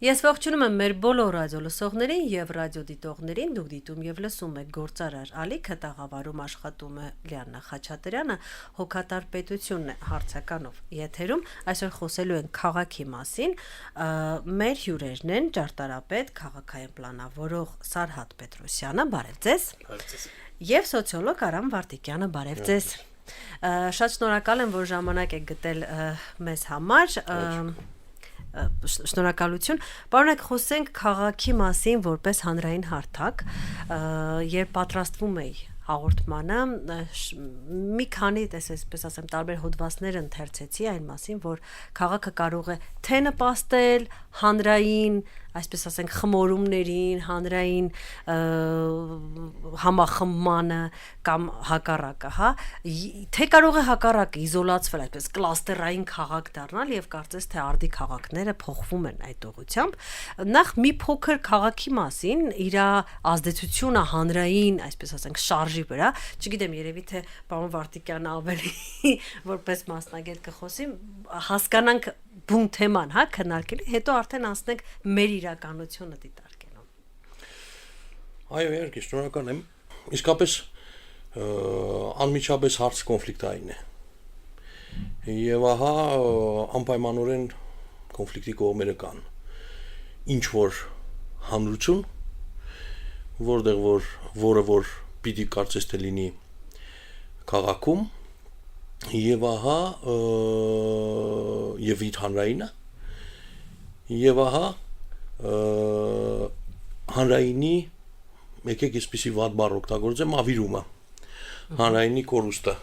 Ես ողջունում եմ մեր բոլոր ռադիոլսողներին եւ ռադիոդիտողներին, դուք դիտում եւ լսում եք Գործարար Ալիքը, տաղավարում աշխատում է Լիաննա Խաչատրյանը, հոգատար պետությունն է հարցականով եթերում, այսօր խոսելու ենք քաղաքի մասին, մեր հյուրերն են ճարտարապետ, քաղաքային պլանավորող Սարհատ Պետրոսյանը, բարև ձեզ, եւ սոցիոլոգ Արամ Վարդիկյանը, բարև ձեզ, շատ շնորհակալ եմ, որ ժամանակ եք գտել մեզ համար, Շնորհակալություն, պարոնեք խոսենք քաղաքի մասին որպես հանրային հարթակ, երբ պատրաստվում էի հաղորդմանը, մի քանի այսպես ասեմ տարբեր հոդվածներ ընթերցեցի այն մասին, որ քաղաքը կարող է թե նպաստել հանրային, այսպես ասենք խմորումներին, հանրային համախմբմանը կամ հակառակը, հա, թե կարող է հակառակը իզոլացվել, այսպես կլաստերային քաղաք դառնալ եւ կարծես թե արդի քաղաքները փոխվում են այդ ուղղությամբ։ Նախ մի փոքր քաղաքի մասին, իր ազդեցությունը հանրային, այսպես ասենք, շարժի վրա, չգիտեմ, երևի թե պարոն Վարդիկյանը ավելի որպես մասնագետ կխոսի, հասկանանք բուն թեման, հա, քննարկելի, հետո արդեն անցնենք մեր իրականությունը դիտարկելու։ Այո, իհարկե, շնորհակալ եմ։ Իսկապես անմիջապես հարց կոնֆլիկտային է։ Եվ ահա անպայմանորեն կոնֆլիկտի կողմերը կան։ Ինչ որ հանրություն, որը պիտի կարծես թե լինի քաղաքում, եւ ահա եւ իր հանրայինը եւ ահա հանրայինի եկեք այսպեսի վատ բառ օգտագործեմ ավիրումը հանրայինի կորուստը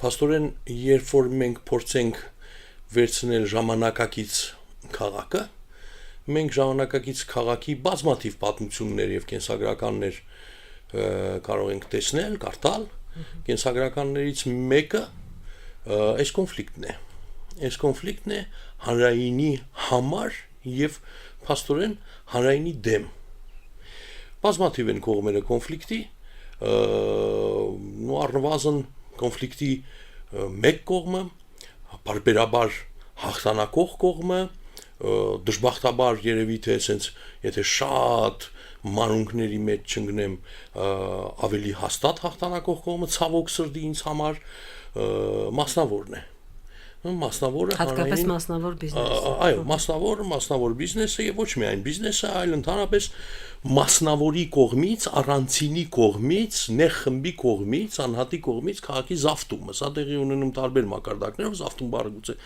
փաստորեն երբ որ մենք փորձենք վերցնել ժամանակակից քաղաքը մենք ժամանակակից քաղաքի բազմաթիվ պատմություններ եւ կենսագրականներ կարող ենք տեսնել, կարդալ կենսագրականներից մեկը այս կոնֆլիկտն է։ Այս կոնֆլիկտն է հանրայինի համար եւ փաստորեն հանրայինի դեմ։ Բազմաթիվ են կողմերը կոնֆլիկտի, առնվազն կոնֆլիկտի մեկ կողմը, բարբերաբար հաղթանակող կողմը, դժբախտաբար երևի թե ասենց եթե շատ մանունքների մեջ չընկնեմ ավելի հաստատ հաղթանակող կողմը ցավոք սրտի ինձ համար մասնավորն է մասնավորը հատկապես մասնավոր բիզնեսը այո մասնավոր բիզնեսը եւ ոչ միայն բիզնեսը այլ ընդհանրապես մասնավորի կողմից առանցինի կողմից նեղ խմբի կողմից անհատի կողմից քաղաքի զավթումը սա տեղի ունենում տարբեր մակարդակներով զավթում բառը գուցե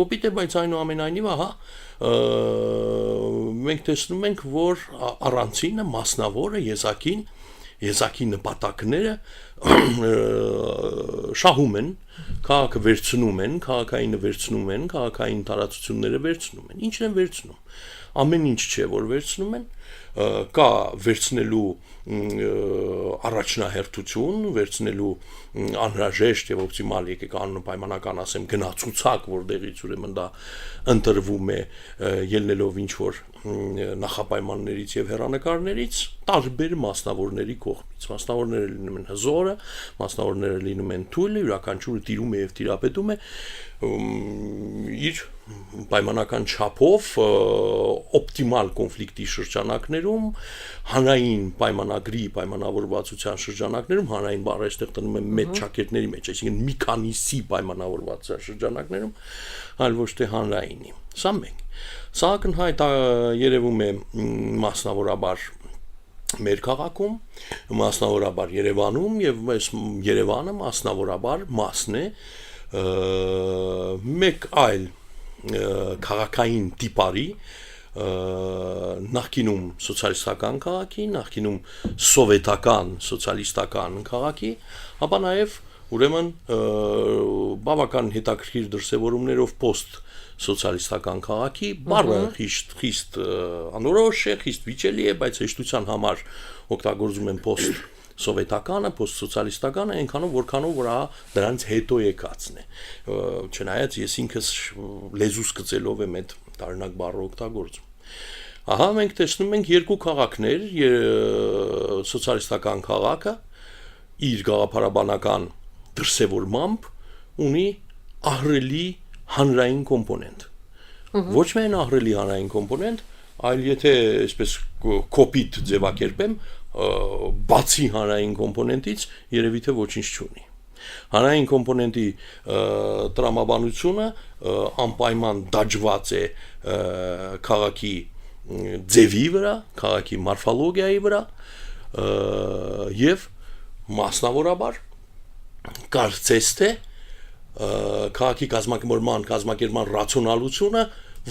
կոպիտ է բայց այնուամենայնիվ ահա մենք տեսնում ենք որ առանցինը մասնավորը եզակի նպատակները շահում են քաղաքը վերցնում են քաղաքայինը վերցնում են քաղաքային տարածությունները վերցնում են ինչն են վերցնում ամեն ինչ չէ որ վերցնում են կա վերցնելու առաջնահերթություն վերցնելու անհրաժեշտ եւ օպտիմալ եկեք անպայմանական ասեմ գնացուցակ որտեղից ուրեմն դա ընտրվում է ելնելով ինչ որ նախապայմաններից եւ հեռանկարներից տարբեր մասնավորների կողմից մասնավորները լինում են հզորը մասնավորները լինում են թույլը յուրաքանչյուրը տիրում է եւ տիրապետում է իր պայմանական չափով օպտիմալ կոնֆլիկտի շրջանակներում հանրային պայմանագրի պայմանավորվածության շրջանակներում հանրային բառը այստեղ տնվում է մեծ ճակերտների մեջ այսինքն մի քանիսի պայմանավորվածության շրջանակներում այլ ոչ թե հանրայինի սա մեկ սա ակնհայտ երևում է մասնավորաբար մեր քաղաքում մասնավորաբար Երևանում եւ այս Երևանը մասնավորաբար մասն է մեկ այլ քաղաքային տիպարի նախկինում սոցիալիստական քաղաքի, նախկինում սովետական սոցիալիստական քաղաքի, ապա նաև ուրեմն բավական հետաքրքիր դրսևորումներով post սոցիալիստական քաղաքի բառը խիստ անորոշ է, խիստ վիճելի է, բայց հեշտության համար օգտագործում են post սովետականը, post-սոցիալիստականը այնքանով որքանով որ դրանից հետո եկածն է չնայած ես ինքս լեզուս գծելով եմ այդ տարօրինակ բառը օգտագործում ահա մենք տեսնում ենք երկու քաղաքներ սոցիալիստական քաղաքը իր գաղափարաբանական դրսևորմամբ ունի ահռելի հանրային կոմպոնենտ Ոչ միայն ահռելի հանրային կոմպոնենտ, այլ եթե այսպես կոպիտ ձևակերպեմ, բացի հանրային կոմպոնենտից երևի թե ոչինչ չունի։ Հանրային կոմպոնենտի տրամաբանությունը անպայման դաջված է քաղաքի ձևի վրա, քաղաքի մորֆոլոգիայի վրա եւ մասնավորաբար կարծես թե քաղաքի կազմակերպման ռացիոնալությունը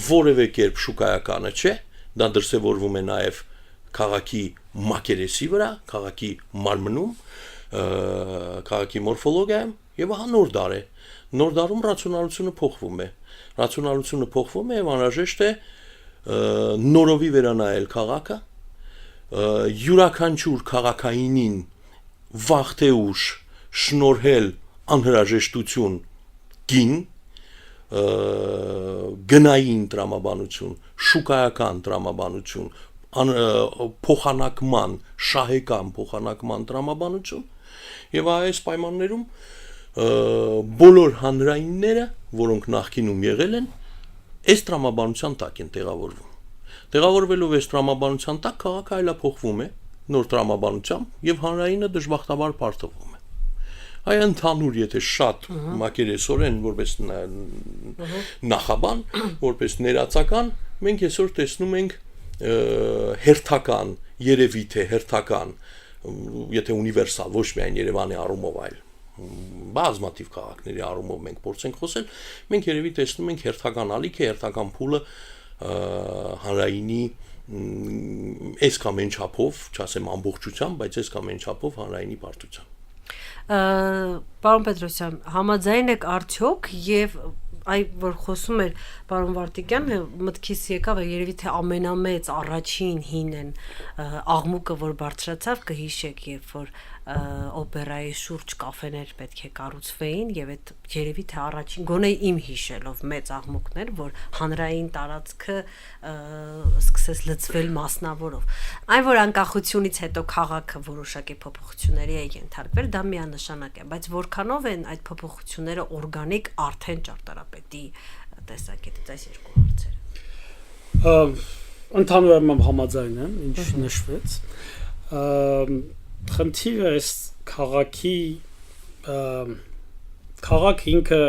որևէ կերպ շուկայականը չէ, դա դրսևորվում է նաև քաղաքի մակերեսի վրա, քաղաքի մարմնում, քաղաքի մորֆոլոգիայում եւ ահա նոր դար է։ Նոր դարում ռացիոնալությունը փոխվում է եւ անհրաժեշտ է նորովի վերանայել քաղաքը, յուրաքանչյուր քաղաքայինին վաղ թե ուշ շնորհել անհրաժեշտություն գին, գնային տրամաբանություն, շուկայական տրամաբանություն, փոխանակման, շահեկան փոխանակման տրամաբանություն եւ այս պայմաններում բոլոր հանրայինները, որոնք նախկինում եղել են, այս տրամաբանության տակ են տեղավորվում։ Տեղավորվելով այս տրամաբանության տակ քաղաքը այլափոխվում է նոր տրամաբանությամբ եւ հանրայինը դժբախտաբար պարտվում է։ Այ ընդհանուր եթե շատ մակերեսորեն որպես նախաբան, որպես ներածական, մենք այսօր տեսնում ենք հերթական, երևի թե հերթական, եթե ունիվերսալ, ոչ միայն Երևանի առումով, այլ բազմաթիվ քաղաքների առումով մենք փորձենք խոսել, մենք երևի տեսնում ենք հերթական ալիքը, հերթական փուլը հանրայինի այս կամ այն չափով, չասեմ ամբողջությամբ, բայց այս կամ այն չափով հանրայինի պարտության։ Պարոն Պետրոսյան, համաձայն եք արդյոք եւ այ որ խոսում էր պարոն Վարդիկյանը, մտքիս եկավ երևի թե ամենամեծ առաջին հինն աղմուկը որ բարձրացավ կհիշեք, երբ որ օպերայի շուրջ կաֆեներ պետք է կառուցվեին եւ այդ երևի թե առաջին գոնե իմ հիշելով մեծ աղմուկներ, որ հանրային տարածքը սկսեց լցվել մասնավորով։ Այն որ անկախությունից հետո քաղաքը որոշակի փոփոխությունների է ենթարկվել, դա միանշանակ է, բայց որքանով են այդ փոփոխությունները օրգանիկ արդեն ճարտարապետի տեսակետից այս երկու հարցերը։ Ընդհանուրապես համաձայն եմ, ինչ նշվեց։ Խնդիրը այս քաղաք ինքը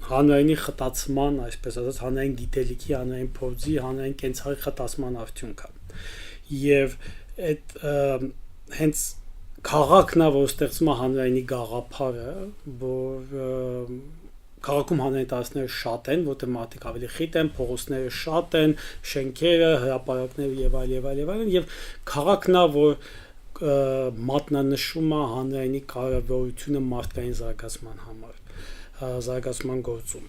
հանրայինի խտացման, այսպես ասած, հանրային գիտելիքի, հանրային փորձի, հանրային կենցաղի խտացման արդյունք է։ Եվ այդ հենց քաղաքն է, որ ստեղծում է հանրայինի գաղափարը, որ քաղաքում հանրային տարածքները շատ են, որտեղ մարդիկ ավելի խիտ են, փողոցները շատ են, շենքերը, հրապարակները եւ այլն, եւ քաղաքն է, որ մատնանշում է հանրայինի կարևորությունը մարդկային զարգացման համար, զարգացման գործում։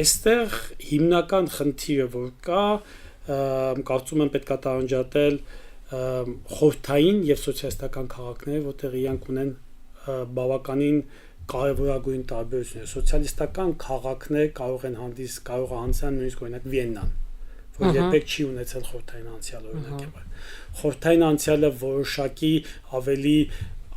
Այստեղ հիմնական խնդիրը որ կա, կարծում եմ պետք է տարանջատել խորհրդային եւ սոցիալիստական քաղաքները, որտեղ իրանք ունեն բավականին կարևորագույն տարբերություններ։ Սոցիալիստական քաղաքներ կարող են հանձնել նույնիսկ օրինակ Վիեննան, որ երբեք չի ունեցել խորհրդային անցյալ օրինակ է։ Խորհրդային անցյալը որոշակի ավելի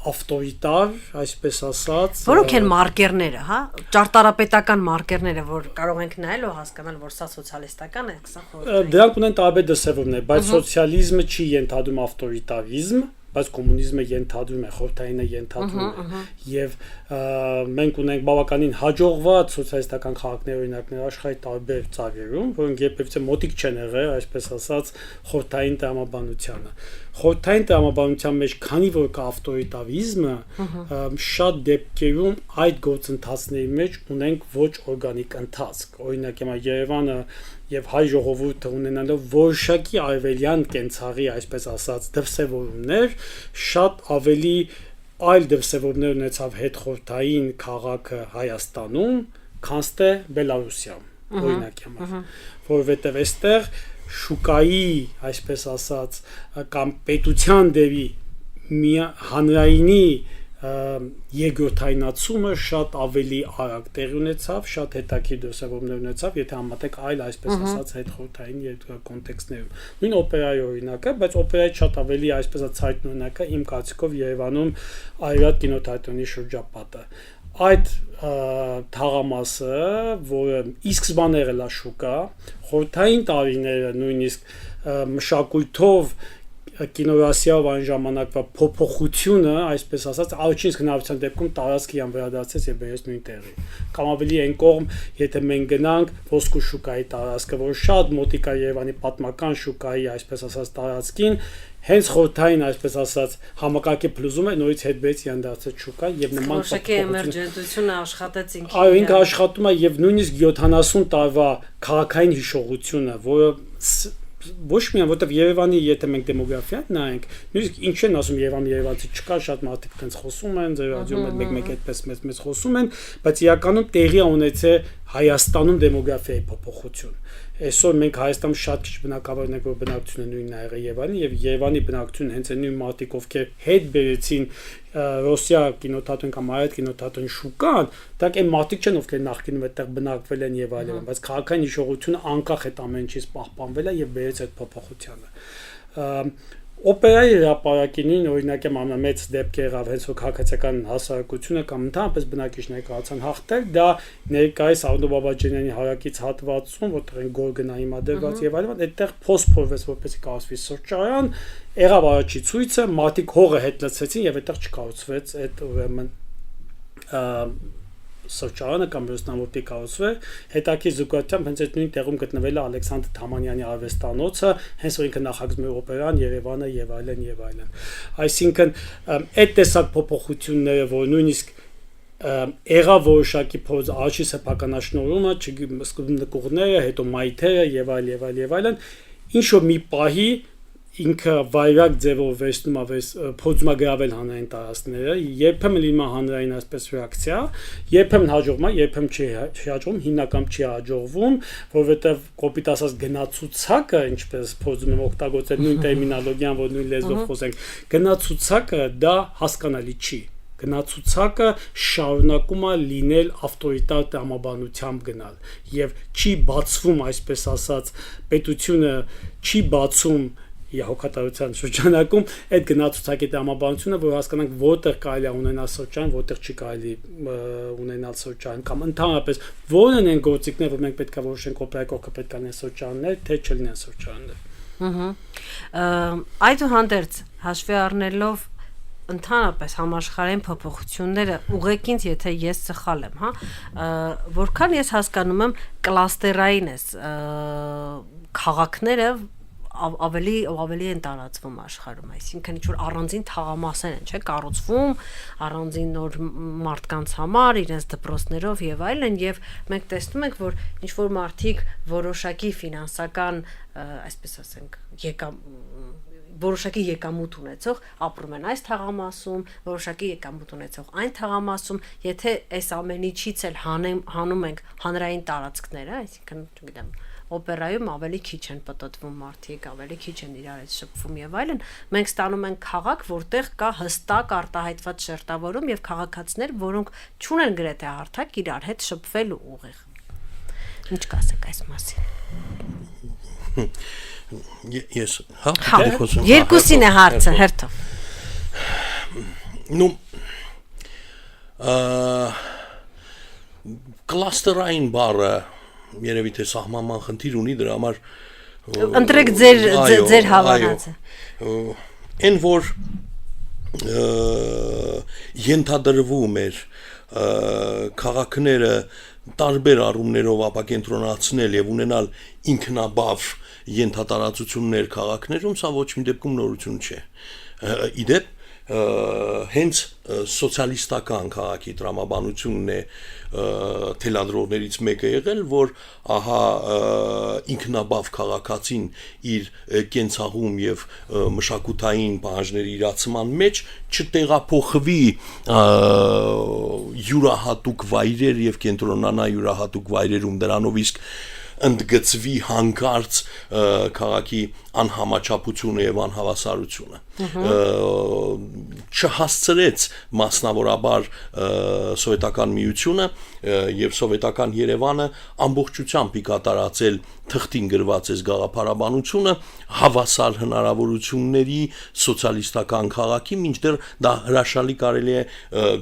ավտորիտար, այսպես ասած, որոնք են մարկերները, հա, ճարտարապետական մարկերները, որ կարող ենք նայել ու հասկանալ, որ սա սոցիալիստական է, սա խորհրդային։ Դրանք ունեն տարբեր դրսևորումներ, բայց սոցիալիզմը չի ենթադրում ավտորիտարիզմ, բայց կոմունիզմը ենթադրում է, խորհրդայինը ենթադրում է, եւ մենք ունենք բավականին հաջողված սոցիալիստական քաղաքներ օրինակներ աշխարհի տարբեր ծավալներում, որոնք երբևէ մոտիկ չեն եղել, այսպես ասած, խորհրդային տրամաբանությանը։ Խորհրդային տրամաբանության մեջ, քանի որ կա ավտորիտարիզմը, շատ դեպքերում այդ գործընթացների մեջ ունենք ոչ օրգանիկ ընթացք։ Օրինակ, Երևանը եւ հայ ժողովուրդը ունենալով որոշակի արևելյան կենցաղի, այսպես ասած, դրսևորումներ, շատ ավելի այլ դրսևորումներ ունեցավ հետխորհրդային քաղաքը Հայաստանում, քան թե Բելարուսիայում, օրինակ համար, որովհետեւ այստեղ շուկայի, այսպես ասած, կամ պետության դեպի հանրայինի երկրորդայնացումը շատ ավելի արագ տեղի ունեցավ, շատ հետաքրքիր դրսևորումներ ունեցավ, եթե համատեք այլ, այսպես ասած, հետխորհրդային կոնտեքստներում։ Նույն օպերայի օրինակը, բայց օպերայի շատ ավելի, այսպես ասած, ցայտն օրինակը իմ կարծիքով Երևանում Այրատ կինոթատրոնի շրջապատը։ այդ թաղամասը, որը իսկ զբան եղել է շուկա, խորհրդային տարիները նույնիսկ մշակույթով կինոգրաֆիայով այն ժամանակվա փոփոխությունը, այսպես ասած, առաջին հնարավորության դեպքում տարածքի յան վերադարձեց եւ բերեց նույն տեղի։ Կամ ավելի այն կողմ, եթե մենք գնանք ոսկու շուկայի տարածքը, որ շատ մոտիկ է Երևանի պատմական շուկայի, այսպես ասած, տարածքին, հենց խորհրդային, այսպես ասած, համակարգի փլուզումը նորից հետ բերեց յան դարձած շուկա եւ նման Որոշակի էմերջենտությունը աշխատեց ինքին։ Այո, ինքը աշխատում է եւ նույնիսկ 70 տարվա քաղաքային հիշողությունը, որը ոչ միայն որտեվ Երևանի եթե մենք դեմոգրաֆիան նայենք, նույնիսկ ինչ են ասում Երևանցի չկա, շատ մարդիկ տենց խոսում են, ձեր ռադիոում մեկ այդպես մեծ խոսում են, բայց իրականում տեղի ունեցել Հայաստանում դեմոգրաֆիայի փոփոխություն։ Այսօր մենք Հայաստանում շատ քիչ բնակավար ունենք, որ բնակչությունը նույնն է եղել Երևանի եւ Երևանի բնակչությունը հենց այն նույն մարդիկ, ովքեր հետ բերեցին Ռոսիա կինոթատրոն կամ Հայաստան կինոթատրոն շուկան, դա այն մարդիկ չեն, ովքեր նախկինում այդտեղ բնակվել են եւ այլն, բայց քաղաքային հիշողությունը անկախ այդ ամեն ինչից պահպանվել է եւ բերեց այդ փոփոխությանը։ Օպերայի հրապարակին օրինակ ամենամեծ դեպք եղավ հենց որ քաղաքացիական հասարակությունը կամ ընդհանրապես բնակիչները կարողացան հաղթել, դա ներկայիս Ալդո Բաբաջանյանի հարակից հատվածում, որտեղ են գորգնա հիմա դրված եւ այլն, այդտեղ փոստփորվեց որպեսզի կառուցվի սրճարան, եղավ առաջի ցույցը, մարդիկ հողը հետ լցրեցին եւ այդտեղ չկառուցվեց այդ ուրեմն սրճարանը կամ ռեստորանտի կառուցվել, հետաքի զուգությամբ հենց այդ նույն տեղում գտնվել է Ալեքսանդր Թամանյանի արվեստանոցը, հենց որ ինքը նախագծում է օպերան, Երևանը եւ այլն եւ այլն։ Այսինքն այդ տեսակ փոփոխությունները, որ նույնիսկ եղավ որոշակի փոփ առաջի սեփականաշնորհումը, նկուղները, հետո մայթերը եւ այլն, ինչ որ մի պահի ինքը վայրակ ձևով վերցնում է փորձում է գրավել հանրային տարածքները, երբեմն լինում է հանրային այսպես ռեակցիա, երբեմն հաջողվում է, երբեմն չի հաջողվում, հիմնականում չի հաջողվում, որովհետև կոպիտ ասած գնացուցակը, ինչպես փորձում եմ օգտագործել նույն տերմինոլոգիան, որ նույն լեզվով խոսենք, գնացուցակը դա հասկանալի չի։ Գնացուցակը շարունակում է լինել ավտորիտար տրամաբանությամբ գնալ եւ չի բացվում, այսպես ասած, պետությունը չի բացում հոգատարության շրջանակում այդ գնացուցակի տրամաբանությունը, որ հասկանանք որտեղ կարելի է ունենալ սրճարան, որտեղ չի կարելի ունենալ սրճարան, կամ ընդհանրապես որն են գործիքները, որ մենք պետք է որոշենք օպերայի կողքը պետք է լինեն սրճարաններ, թե չլինեն սրճարաններ։ Այդուհանդերձ հաշվի առնելով ընդհանրապես համաշխարհային փոփոխությունները ուղեկից եթե ես սխալ եմ, որքան ես հասկանում եմ կլաստերային է քաղաքները ավելի են տարածվում աշխարհում, այսինքն ինչ որ առանձին թաղամասեր են, չէ, կառուցվում առանձին նոր մարդկանց համար, իրենց դպրոցներով եւ այլն, եւ մենք տեսնում ենք, որ ինչ որ մարդիկ որոշակի ֆինանսական, այսպես ասենք, որոշակի եկամուտ ունեցող ապրում են այս թաղամասում, որոշակի եկամուտ ունեցող այն թաղամասում, եթե այս ամեն ինչից էլ հանում ենք հանրային տարածքները, այսինքն, չգիտեմ, օպերայում ավելի քիչ են պտտվում մարդիկ, ավելի քիչ են իրար հետ շփվում եւ այլն, մենք ստանում ենք քաղաք, որտեղ կա հստակ արտահայտված շերտավորում եւ քաղաքացիներ, որոնք չունեն գրեթե հարթակ իրար հետ շփվելու ուղիղ։ Ինչ կասեք այս մասին։ Ես, երկուսին է հարցը, հերթով։ Ну, կլաստերային բառը երևի թե սահմանման խնդիր ունի, դրա համար ընտրեք ձեր հավանածը։ Այն որ ենթադրվում էր քաղաքները տարբեր առումներով ապակենտրոնացնել եւ ունենալ ինքնաբավ ենթատարածություններ քաղաքներում, սա ոչ մի դեպքում նորություն չէ։ Իդեպ հենց սոցիալիստական քաղաքի տրամաբանությունն է թելադրողներից մեկը եղել, որ ահա ինքնաբավ քաղաքացին իր կենցաղում եւ մշակութային պահանջների իրացման մեջ չտեղափոխվի յուրահատուկ վայրեր եւ կենտրոնանա յուրահատուկ վայրերում, դրանով իսկ ընդգծվի հանկարծ քաղաքի անհամաչափությունը եւ անհավասարությունը։ չհասցրեց մասնավորաբար սովետական միությունը եւ սովետական Երևանը ամբողջությամբ կատարածել թղթին գրված այս գաղափարաբանությունը հավասար հնարավորությունների սոցիալիստական քաղաքի, մինչդեռ դա հրաշալի կարելի է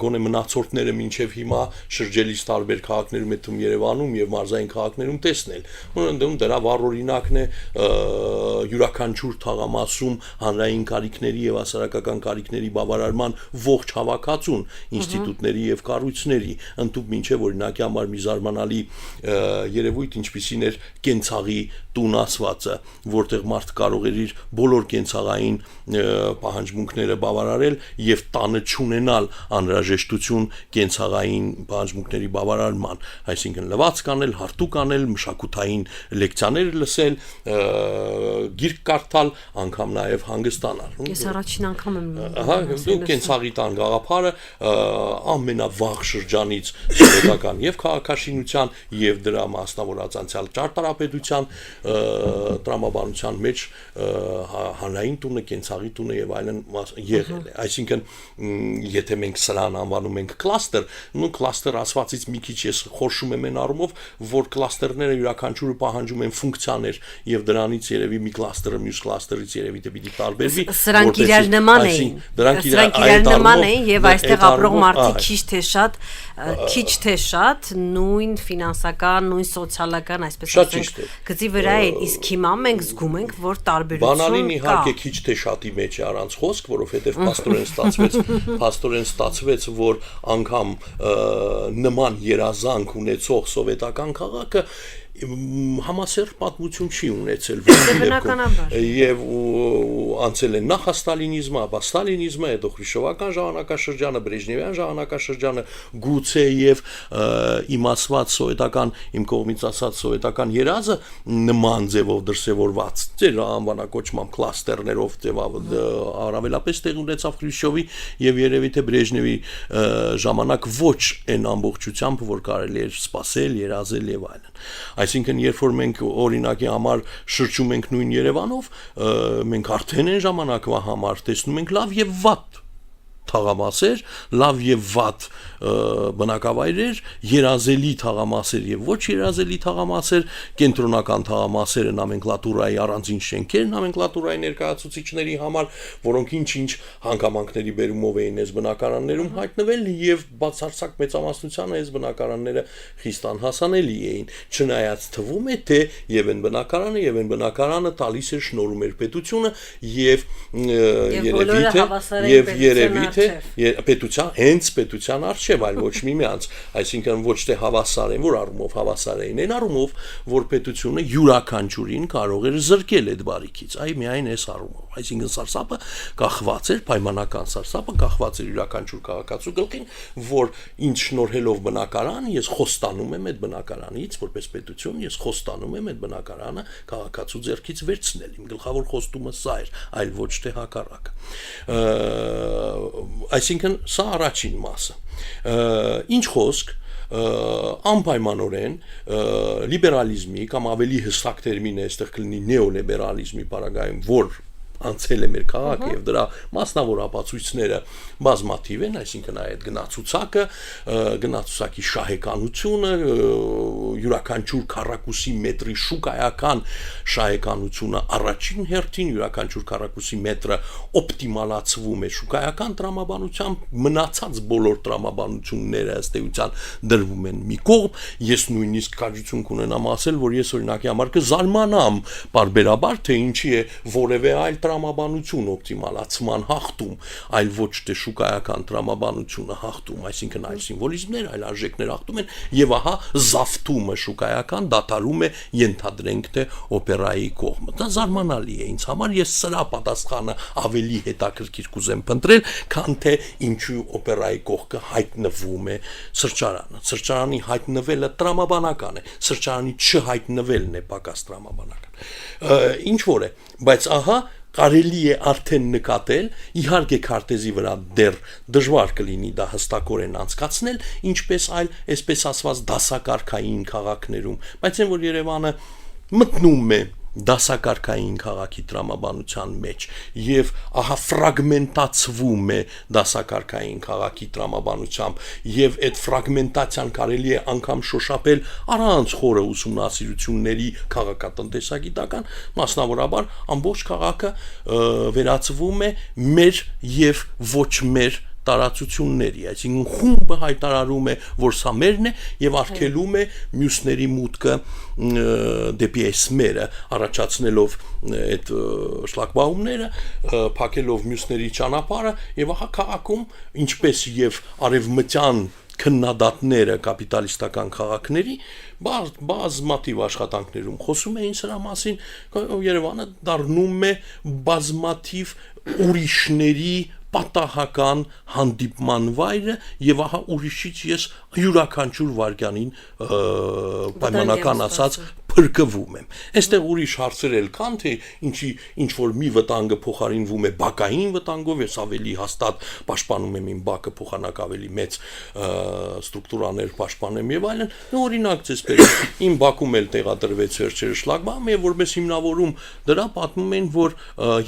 գոնե մնացորդները մինչև հիմա շրջելիս տարբեր քաղաքներում, այդտեղ Երևանում եւ մարզային քաղաքներում տեսնել։ Ուրեմն դրա վառ օրինակն է յուրաքանչյուր թաղամասում հանրային կարիքների եւ հասարակական կարիքների բավարարման ողջ հավաքածուն ինստիտուտների եւ կառույցների, ընդհանուր մինչեւ օրինակի համար մի զարմանալի երևույթ, ինչպիսին էր կենցաղի տուն ասվածը, որտեղ մարդ կարող էր իր բոլոր կենցաղային պահանջմունքները բավարարել եւ տանը չունենալ անհրաժեշտություն կենցաղային պահանջմունքների բավարարման, այսինքն լվացք անել, հարտուկ անել, մշակութային լեկցիաներ լսել, գիրք կարդալ, անգամ նաեւ հանգստանալ։ Ես առաջին անգամ եմ Ահա, դու կենցաղի տան գաղափարը ամենավաղ շրջանից սովետական եւ քաղաքաշինության եւ դրա մասնավորած անցյալ ճարտարապետության տրամաբանության մեջ հանրային տունը, կենցաղի տունը եւ այլն եղել է։ Այսինքն, եթե մենք սրան անվանում ենք կլաստեր, կլաստեր ասվածից մի քիչ ես խորշում եմ այն առումով, որ կլաստերները յուրաքանչյուրը պահանջում են ֆունկցիաներ եւ դրանից երևի մի կլաստերը մյուս կլաստերից երևի դեպի տարբերվի։ Սրանք իրար նման էին։ Դրանք իրար նման էին եւ այստեղ ապրող մարդիկ քիչ թե շատ նույն ֆինանսական, նույն սոցիալական, այսպես ասենք, գծի վրա են, իսկ հիմա մենք զգում ենք, որ տարբերություն կա։ Բանալին իհարկե քիչ թե շատի մեջ է առանց խոսք, որովհետև փաստորեն ստացվեց, որ անգամ նման երազանք ունեցող սովետական քաղաքը համասեր պատմություն չի ունեցել եւ անցել է նախ ստալինիզմը, ապա ստալինիզմը, հետո խրուշչովական ժամանակաշրջանը, բրեժնևյան ժամանակաշրջանը, գուցե եւ իմացված սովետական, իմ կողմից ասած սովետական երազը նման ձևով դրսևորված ձեր անվանակոչմամբ կլաստերներով առավելապես տեղ ունեցավ Խրուշչովի եւ երևի թե Բրեժնևի ժամանակ ոչ այն ամբողջությամբ, որ կարելի էր սպասել, երազել եւ այլն։ Այսինքն, երբ որ մենք օրինակի համար շրջում ենք նույն Երևանով, մենք արդեն այն ժամանակվա համար տեսնում ենք լավ եւ վատ թաղամասեր, լավ եւ վատ բնակավայրեր, երազելի թաղամասեր եւ ոչ երազելի թաղամասեր, կենտրոնական թաղամասերը նոմենկլատուրայի առանձին շենքեր, նոմենկլատուրայի ներկայացուցիչների համար, որոնք ինչ-ինչ հանգամանքների բերումով էին այս բնակարաններում հայտնվել եւ բացարձակ մեծամասնությանը այս բնակարանները խիստ անհասանելի էին, չնայած թվում է թե եւ այն բնակարանը տալիս էր շնորհում էր պետությունը եւ երևի թե պետության արժև, այլ ոչ միմյանց, այսինքն ոչ թե հավասար են, որ առումով հավասար էին, այն առումով, որ պետությունը յուրաքանչյուրին կարող էր զրկել այդ բարիքից, այ միայն այս առումով, այսինքն սարսափը կախված էր, պայմանական սարսափը կախված էր յուրաքանչյուր քաղաքացու գլխին, որ ինձ շնորհելով բնակարան, ես խոստանում եմ այդ բնակարանից, որպես պետություն, ես խոստանում եմ այդ բնակարանը քաղաքացու ձեռքից վերցնել, իմ գլխավոր խոստումը սա էր, այլ ոչ թե հակառակը։ Այսինքն սա առաջին մասը։ Ինչ խոսք անպայմանորեն լիբերալիզմի կամ ավելի հստակ տերմին է այստեղ կլինի նեոլիբերալիզմի պարագայում, որ անցել է մեր քաղաքը եւ դրա մասնավոր ապացույցները բազմաթիվ են, այսինքն այդ գնացուցակի շահեկանությունը, յուրաքանչյուր քառակուսի մետրի շուկայական շահեկանությունը առաջին հերթին, յուրաքանչյուր քառակուսի մետրը օպտիմալացվում է շուկայական տրամաբանությամբ, մնացած բոլոր տրամաբանությունները ըստ էության դրվում են մի կողմ, ես նույնիսկ քաջություն կունենամ ասել, որ ես օրինակի համար կզարմանամ բարբերաբար, թե ինչի է որևէ այլ տրամաբանություն օպտիմալացման հաղթում, այլ ոչ թե շուկայական տրամաբանությունը հաղթում, այսինքն այլ սիմվոլիզմներ, այլ արժեքներ հաղթում են, եւ ահա զավթումը շուկայական դադարում է, ենթադրենք թե օպերայի կողմը։ Դա զարմանալի է ինձ համար, ես սրա պատասխանը ավելի հետաքրքիր կուզեմ փնտրել, քան թե ինչու օպերայի կողքը հայտնվում է սրճարանը։ Սրճարանի հայտնվելը տրամաբանական է, սրճարանի չհայտնվելն է պակաս տրամաբանական։ Ինչ որ է, բայց ահա կարելի է արդեն նկատել, իհարկե քարտեզի վրա դեռ դժվար կլինի դա հստակորեն անցկացնել, ինչպես այլ, այսպես ասված, դասակարգային քաղաքներում, բայց այն որ Երևանը մտնում է դասակարգային քաղաքի տրամաբանության մեջ եւ ահա ֆրագմենտացվում է դասակարգային քաղաքի տրամաբանությամբ եւ այդ ֆրագմենտացիան կարելի է անգամ շոշափել առանց խորը ուսումնասիրությունների քաղաքատնտեսագիտական, մասնավորաբար ամբողջ քաղաքը վերածվում է մեր եւ ոչ մեր տարածությունների, այսինքն խումբը հայտարարում է, որ սա մերն է եւ արգելում է մյուսների մուտքը դեպի այս մերը, առաջացնելով այդ շլագբաումները, փակելով մյուսների ճանապարհը եւ ահա քաղաքում, ինչպես եւ արևմտյան քննադատները կապիտալիստական քաղաքների բազմաթիվ աշխատանքներում խոսում էին սրա մասին, Երևանը դառնում է բազմաթիվ ուրիշների պատահական հանդիպման վայրը եւ ահա ուրիշից ես յուրաքանչյուր վարքյանին պայմանական ասած փրկվում եմ։ Այստեղ ուրիշ հարցեր էլ կան, թե ինչ որ մի վտանգը փոխարինվում է բակային վտանգով, ես ավելի հաստատ պաշտպանում եմ իմ բակը, փոխանակ ավելի մեծ ստրուկտուրաներ պաշտպանեմ եւ այլն։ Օրինակ ցես բերեմ, իմ բակում էլ տեղադրվեց վերջերս շլագբաում եւ որպես հիմնավորում դրա պատմում են, որ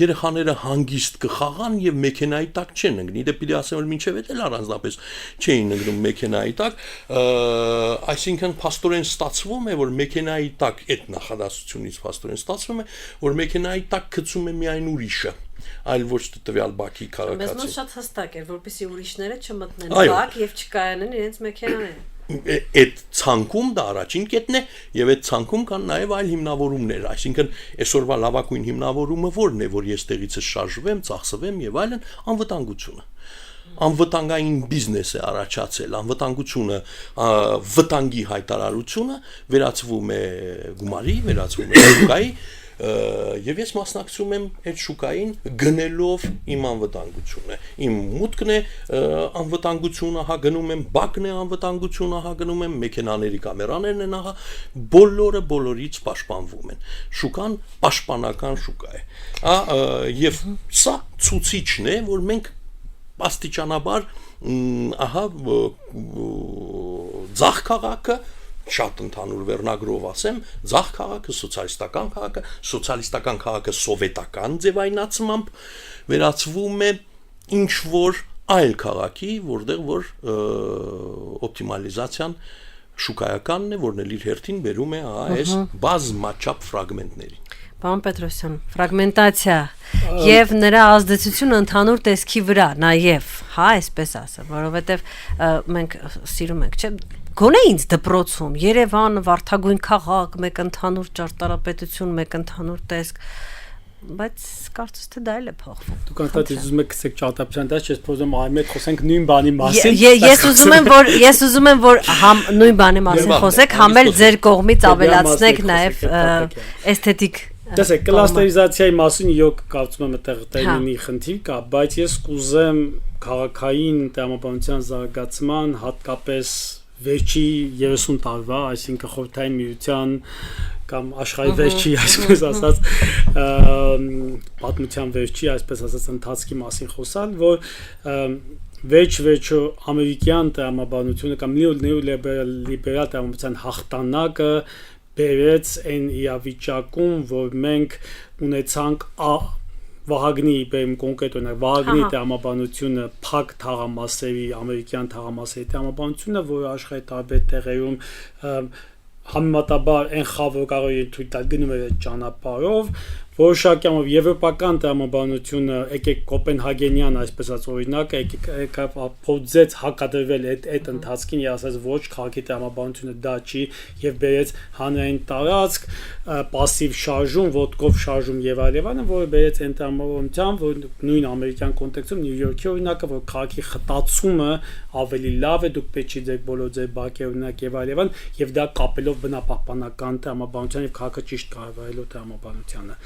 երեխաները հանգիստ կխաղան եւ մեքենայի տակ չեն ընկնի, դե պիտի ասեմ, որ մինչեւ այդ էլ առանձնապես չէին ընկնում մեքենայի տակ, այսինքն փաստորեն ստացվում է, որ մեքենայի տակ այդ նախադասությունից փաստորեն ստացվում է, որ մեքենայի տակ գցում է միայն ուրիշը, այլ ոչ թե տվյալ բակի քաղաքացին։ Մեզ շատ հստակ էր, որպեսզի ուրիշները չմտնեն բակ եւ չկայանեն իրենց մեքենաները։ Այդ ցանկում դա առաջին կետն է եւ այդ ցանկում կան նաեւ այլ հիմնավորումներ, այսինքն այսօրվա լավագույն հիմնավորումը որն է, որ ես տեղից շարժվեմ, ծախսվեմ եւ այլն, անվտանգությունը։ Անվտանգային բիզնես է առաջացել, անվտանգությունը, վտանգի հայտարարությունը վերածվում է գումարի, վերածվում է շուկայի, եւ ես մասնակցում եմ այդ շուկային գնելով իմ անվտանգությունը։ Իմ մուտքն է անվտանգությունը, ահա գնում եմ, բակն է անվտանգությունը, ահա գնում եմ, մեքենաների կամերաներն են, ահա բոլորը բոլորից պաշտպանվում են։ Շուկան պաշտպանական շուկա է։ Եվ սա ցուցիչն է, որ մենք աստիճանաբար ահա ձախ քաղաքը շատ ընդհանուր վերնագրով ասեմ, ձախ քաղաքը, սոցիալիստական քաղաքը սովետական ձևայնացմամբ վերածվում է ինչ որ այլ քաղաքի, որտեղ որ օպտիմալիզացիան շուկայականն է, որն էլ իր հերթին բերում է այս բազմաչափ ֆրագմենտների։ Պարոն Պետրոսյան, ֆրագմենտացիա եւ նրա ազդեցությունը ընդհանուր տեսքի վրա, նաեւ, հա, այսպես ասեմ, որովհետեւ մենք սիրում ենք, չէ՞, գոնե ինձ դպրոցում Երևան, Վարդագույն քաղաք, մեկ ընդհանուր ճարտարապետություն, մեկ ընդհանուր տեսք, բայց կարծես թե դա էլ է փոխվում։ Դուք անդադար ուզում եք գցեք ճարտարապետության դաշտ, ես փորձում այմետ խոսենք նույն բանի մասին։ Ես ուզում եմ, որ համ նույն բանի մասին խոսեք, համ էլ ձեր կողմից ավելացնեք նաեւ էսթետիկ։ Տեսեք, կլաստերիզացիայի մասին իհոք կարծում եմ այդտեղ տերմինի խնդիր կա, բայց ես կուզեմ քաղաքային տրամաբանության զարգացման հատկապես վերջի 30 տարվա, այսինքն Խորհրդային Միության կամ աշխարհի վերջի, այսպես ասած, պատմության վերջի, այսպես ասած, ընթացքի մասին խոսալ, որ վերջ-վերջո ամերիկյան տրամաբանությունը կամ նեոլիբերալ տրամաբանության հաղթանակը բերեց այն իրավիճակում, որ մենք ունեցանք Վահագնի բերեմ կոնկրետ օրինակ Վահագնի տրամաբանությունը փակ թաղամասերի ամերիկյան թաղամասերի տրամաբանությունը, որը աշխարհի տարբեր տեղերում համեմատաբար այն խավ որ կարող է թույլ տալ գնում է ճանապարհով, որոշակյամով եվրոպական տրամաբանությունը եկեք կոպենհագենյան այսպես ասած օրինակը եկեք փորձեց հակադրվել այդ ընթացքին եւ ասած ոչ քաղաքի տրամաբանությունը դա չի եւ բերեց հանրային տարածք, пассив շարժում, ոտքով շարժում եւ այլն, որը բերեց այն տրամաբանության, որ նույն ամերիկյան կոնտեքստում Նյու Յորքի օրինակը, որ քաղաքի խտացումը ավելի լավ է, դուք պետք չի ձեր բոլոր ձեր բակի օրինակ եւ այլն, եւ դա կապելով բնապահպանական տրամաբանության եւ քաղաքը ճիշտ կառավարելու տրամաբանությանը։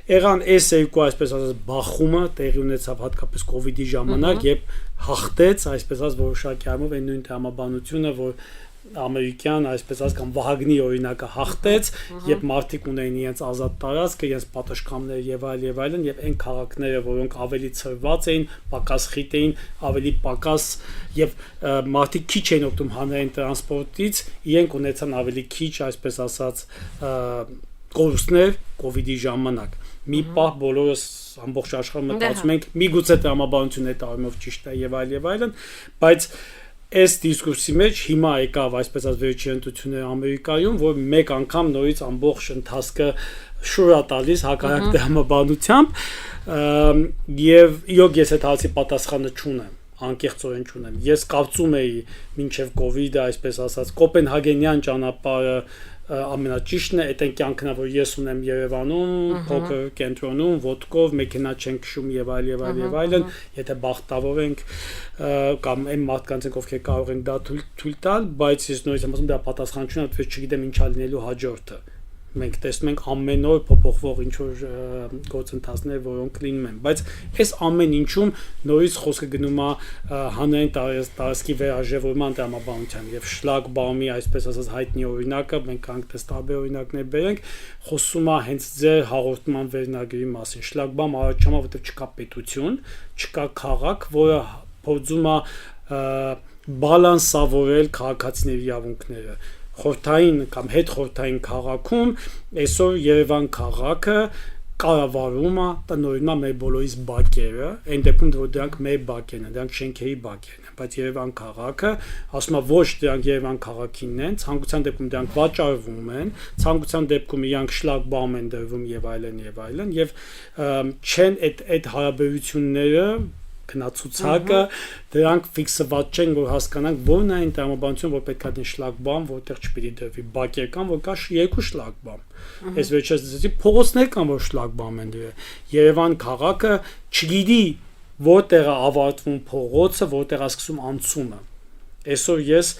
Եղան այս երկու այսպես ասած բախումը տեղի ունեցավ հատկապես կոവിഡ്ի ժամանակ եւ հաղթեց այսպես ասած որոշակի առումով այն նույն տրամաբանությունը, որ ամերիկյան այսպես ասած կամ Վահագնի օրինակը հաղթեց, եւ մարդիկ ունեին իրենց ազատ տարածքը, իրենց պատշգամբները եւ այլն եւ այն քաղաքները, որոնք ավելի ծրված էին, պակաս խիտ էին, ավելի պակաս եւ մարդիկ քիչ էին օգտվում հանրային տրանսպորտից, իրենք ունեցան ավելի քիչ այսպես ասած կորուստներ կոവിഡ്ի ժամանակ։ Մի պահ բոլորս ամբողջ աշխարհը մտածում ենք միգուցե տրամաբանությունը այդ առումով ճիշտ է եւ այլն, բայց այս դիսկուրսի մեջ հիմա եկավ այսպես ասած վերջին ընտրությունները Ամերիկայում, որ մեկ անգամ նորից ամբողջ ընթացքը շուրա տալիս հակառակ տրամաբանությամբ եւ իհոք ես այդ հարցի պատասխանը չունեմ, անկեղծորեն չունեմ։ Ես կարծում էի մինչեւ կոവിഡ്ը այսպես ասած կոպենհագենյան ճանապարհը ամենաճիշտն է, այդ այն կյանքն է, որ ես ունեմ Երևանում, փոքր կենտրոնում, ոտքով, մեքենա չեն քշում եւ այլն, եթե բախտավոր ենք կամ այն մարդկանց ենք, ովքեր կարող են դա թույլ տալ, բայց ես նույնիսկ եմ ասում դա պատասխան չունեմ, որովհետեւ չգիտեմ ինչա լինելու հաջորդը։ Մենք տեսնում ենք ամեն օր փոփոխվող ինչ որ գործընթացներ, որոնք լինում են, բայց այս ամեն ինչում նորից խոսքը գնում է հանրային տարածքի վերաժևորման տրամաբանության եւ շլագբաումի այսպես ասած հայտնի օրինակը, մենք անգլիայից տարբեր օրինակներ բերենք, խոսում է հենց ձեր հաղորդման վերնագրի մասին։ Շլագբաում առաջանում է, որտեղ չկա պետություն, չկա քաղաք, որը փորձում է բալանսավորել քաղաքացիների իրավունքները։ Խորհրդային կամ հետխորհրդային քաղաքում այսօր Երևան քաղաքը կառավարում է, տնօրինում է մեր բոլորիս բակերը, այն դեպքում որ դրանք մեր բակերն են, դրանք շենքերի բակերն են, բայց Երևան քաղաքը ասում է ոչ դրանք Երևան քաղաքինն են, ցանկության դեպքում դրանք վաճառվում են, ցանկության դեպքում իրանք շլագբաում են դրվում եւ այլն եւ չեն այդ հարաբերությունները գնացուցակը դրանք ֆիքսված չեն, որ հասկանանք որն է այն տրամաբանությունը, որ պետք է դեն շլագբամ, որտեղ չպիտի դրվի բակեր կան, որ կա երկու շլագբամ։ Այս վերջերս դասի փողոցներ կան, որ շլագբամ են դրել։ Երևան քաղաքը չգիտի որտեղ է ավարտվում փողոցը, որտեղ է սկսում անցումը։ Այսօր ես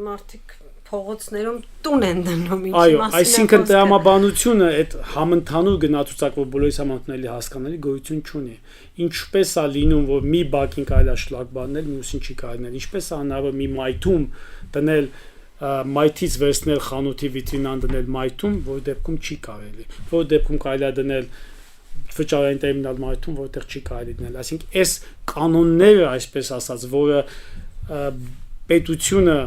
մարդիկ փողոցներում տուն են դնում ինչի այո, մասին այսինքն տրամաբանությունը այդ համընդհանուր գնացուցակ, որ բոլորիս համընկնելի հասկանալի գոյություն չունի։ Ինչպես է լինում, որ մի բակին կարելի է շլագբանել, մյուսին չի կարելի։ Ինչպես է հնարավոր մի մայթում դնել մայթից վերցնել խանութի վիտրինան դնել մայթում, որ դեպքում չի կարելի։ Որ դեպքում կարելի է դնել վճարային տերմինալ մայթում, որտեղ չի կարելի դնել։ Այսինքն այս կանոնները, այսպես ասած, որը պետությունը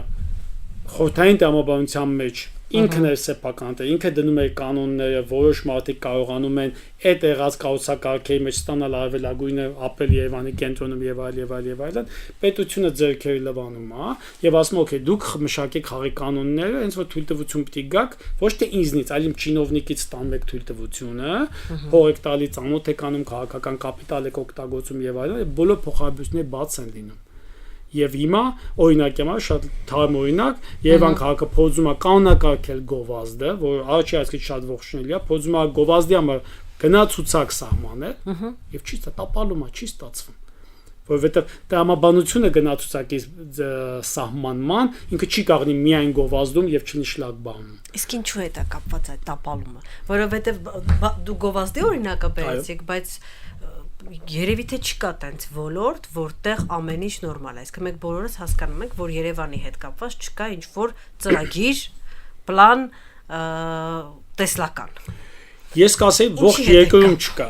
խորհրդային տրամաբանության մեջ ինքն է սեփական, ինքը դնում է կանոնները, որոշ մարդիկ կարողանում են այդ եղած կառուցակարգերի մեջ ստանալ արևելագույնը, ապրել Երևանի կենտրոնում եւ այլն, պետությունը ձեռքերի լվանում է եւ ասում օքեյ դուք մշակեք խաղի կանոնները, հենց որ թույլտվություն պիտի գաք, ոչ թե ինձնից, այլ իմ չինովնիկից ստանում եք թույլտվությունը, փող եք տալի, ծանոթ եք անում, քաղաքական կապիտալ եք օգտագործում եւ այլն, բոլոր փոխհարաբերությունները բաց են լինում։ Եվ հիմա օրինակ եմ շատ թարմ օրինակ Երևան քաղաքը փորձում է կանոնակարգել գովազդը, որ առաջի այսքան շատ ողջունելի է, փորձում է գովազդի համար գնացուցակ սահմանել եւ չի տապալում է, չի ստացվում, որովհետեւ տրամաբանությունը գնացուցակի սահմանման ինքը չի կաղնի միայն գովազդում եւ չլինի շլագբաում։ Իսկ ինչու է դա կապված այդ տապալումը, որովհետեւ դու գովազդի օրինակը բերեցիք, բայց երևի թե չկա տենց ոլորտ, որտեղ ամեն ինչ նորմալ է։ Այսինքն մենք բոլորս հասկանում ենք, որ Երևանի հետ կապված չկա ինչ որ ծրագիր, պլան, տեսլական։ Ես կասեի ողջ երկրում չկա։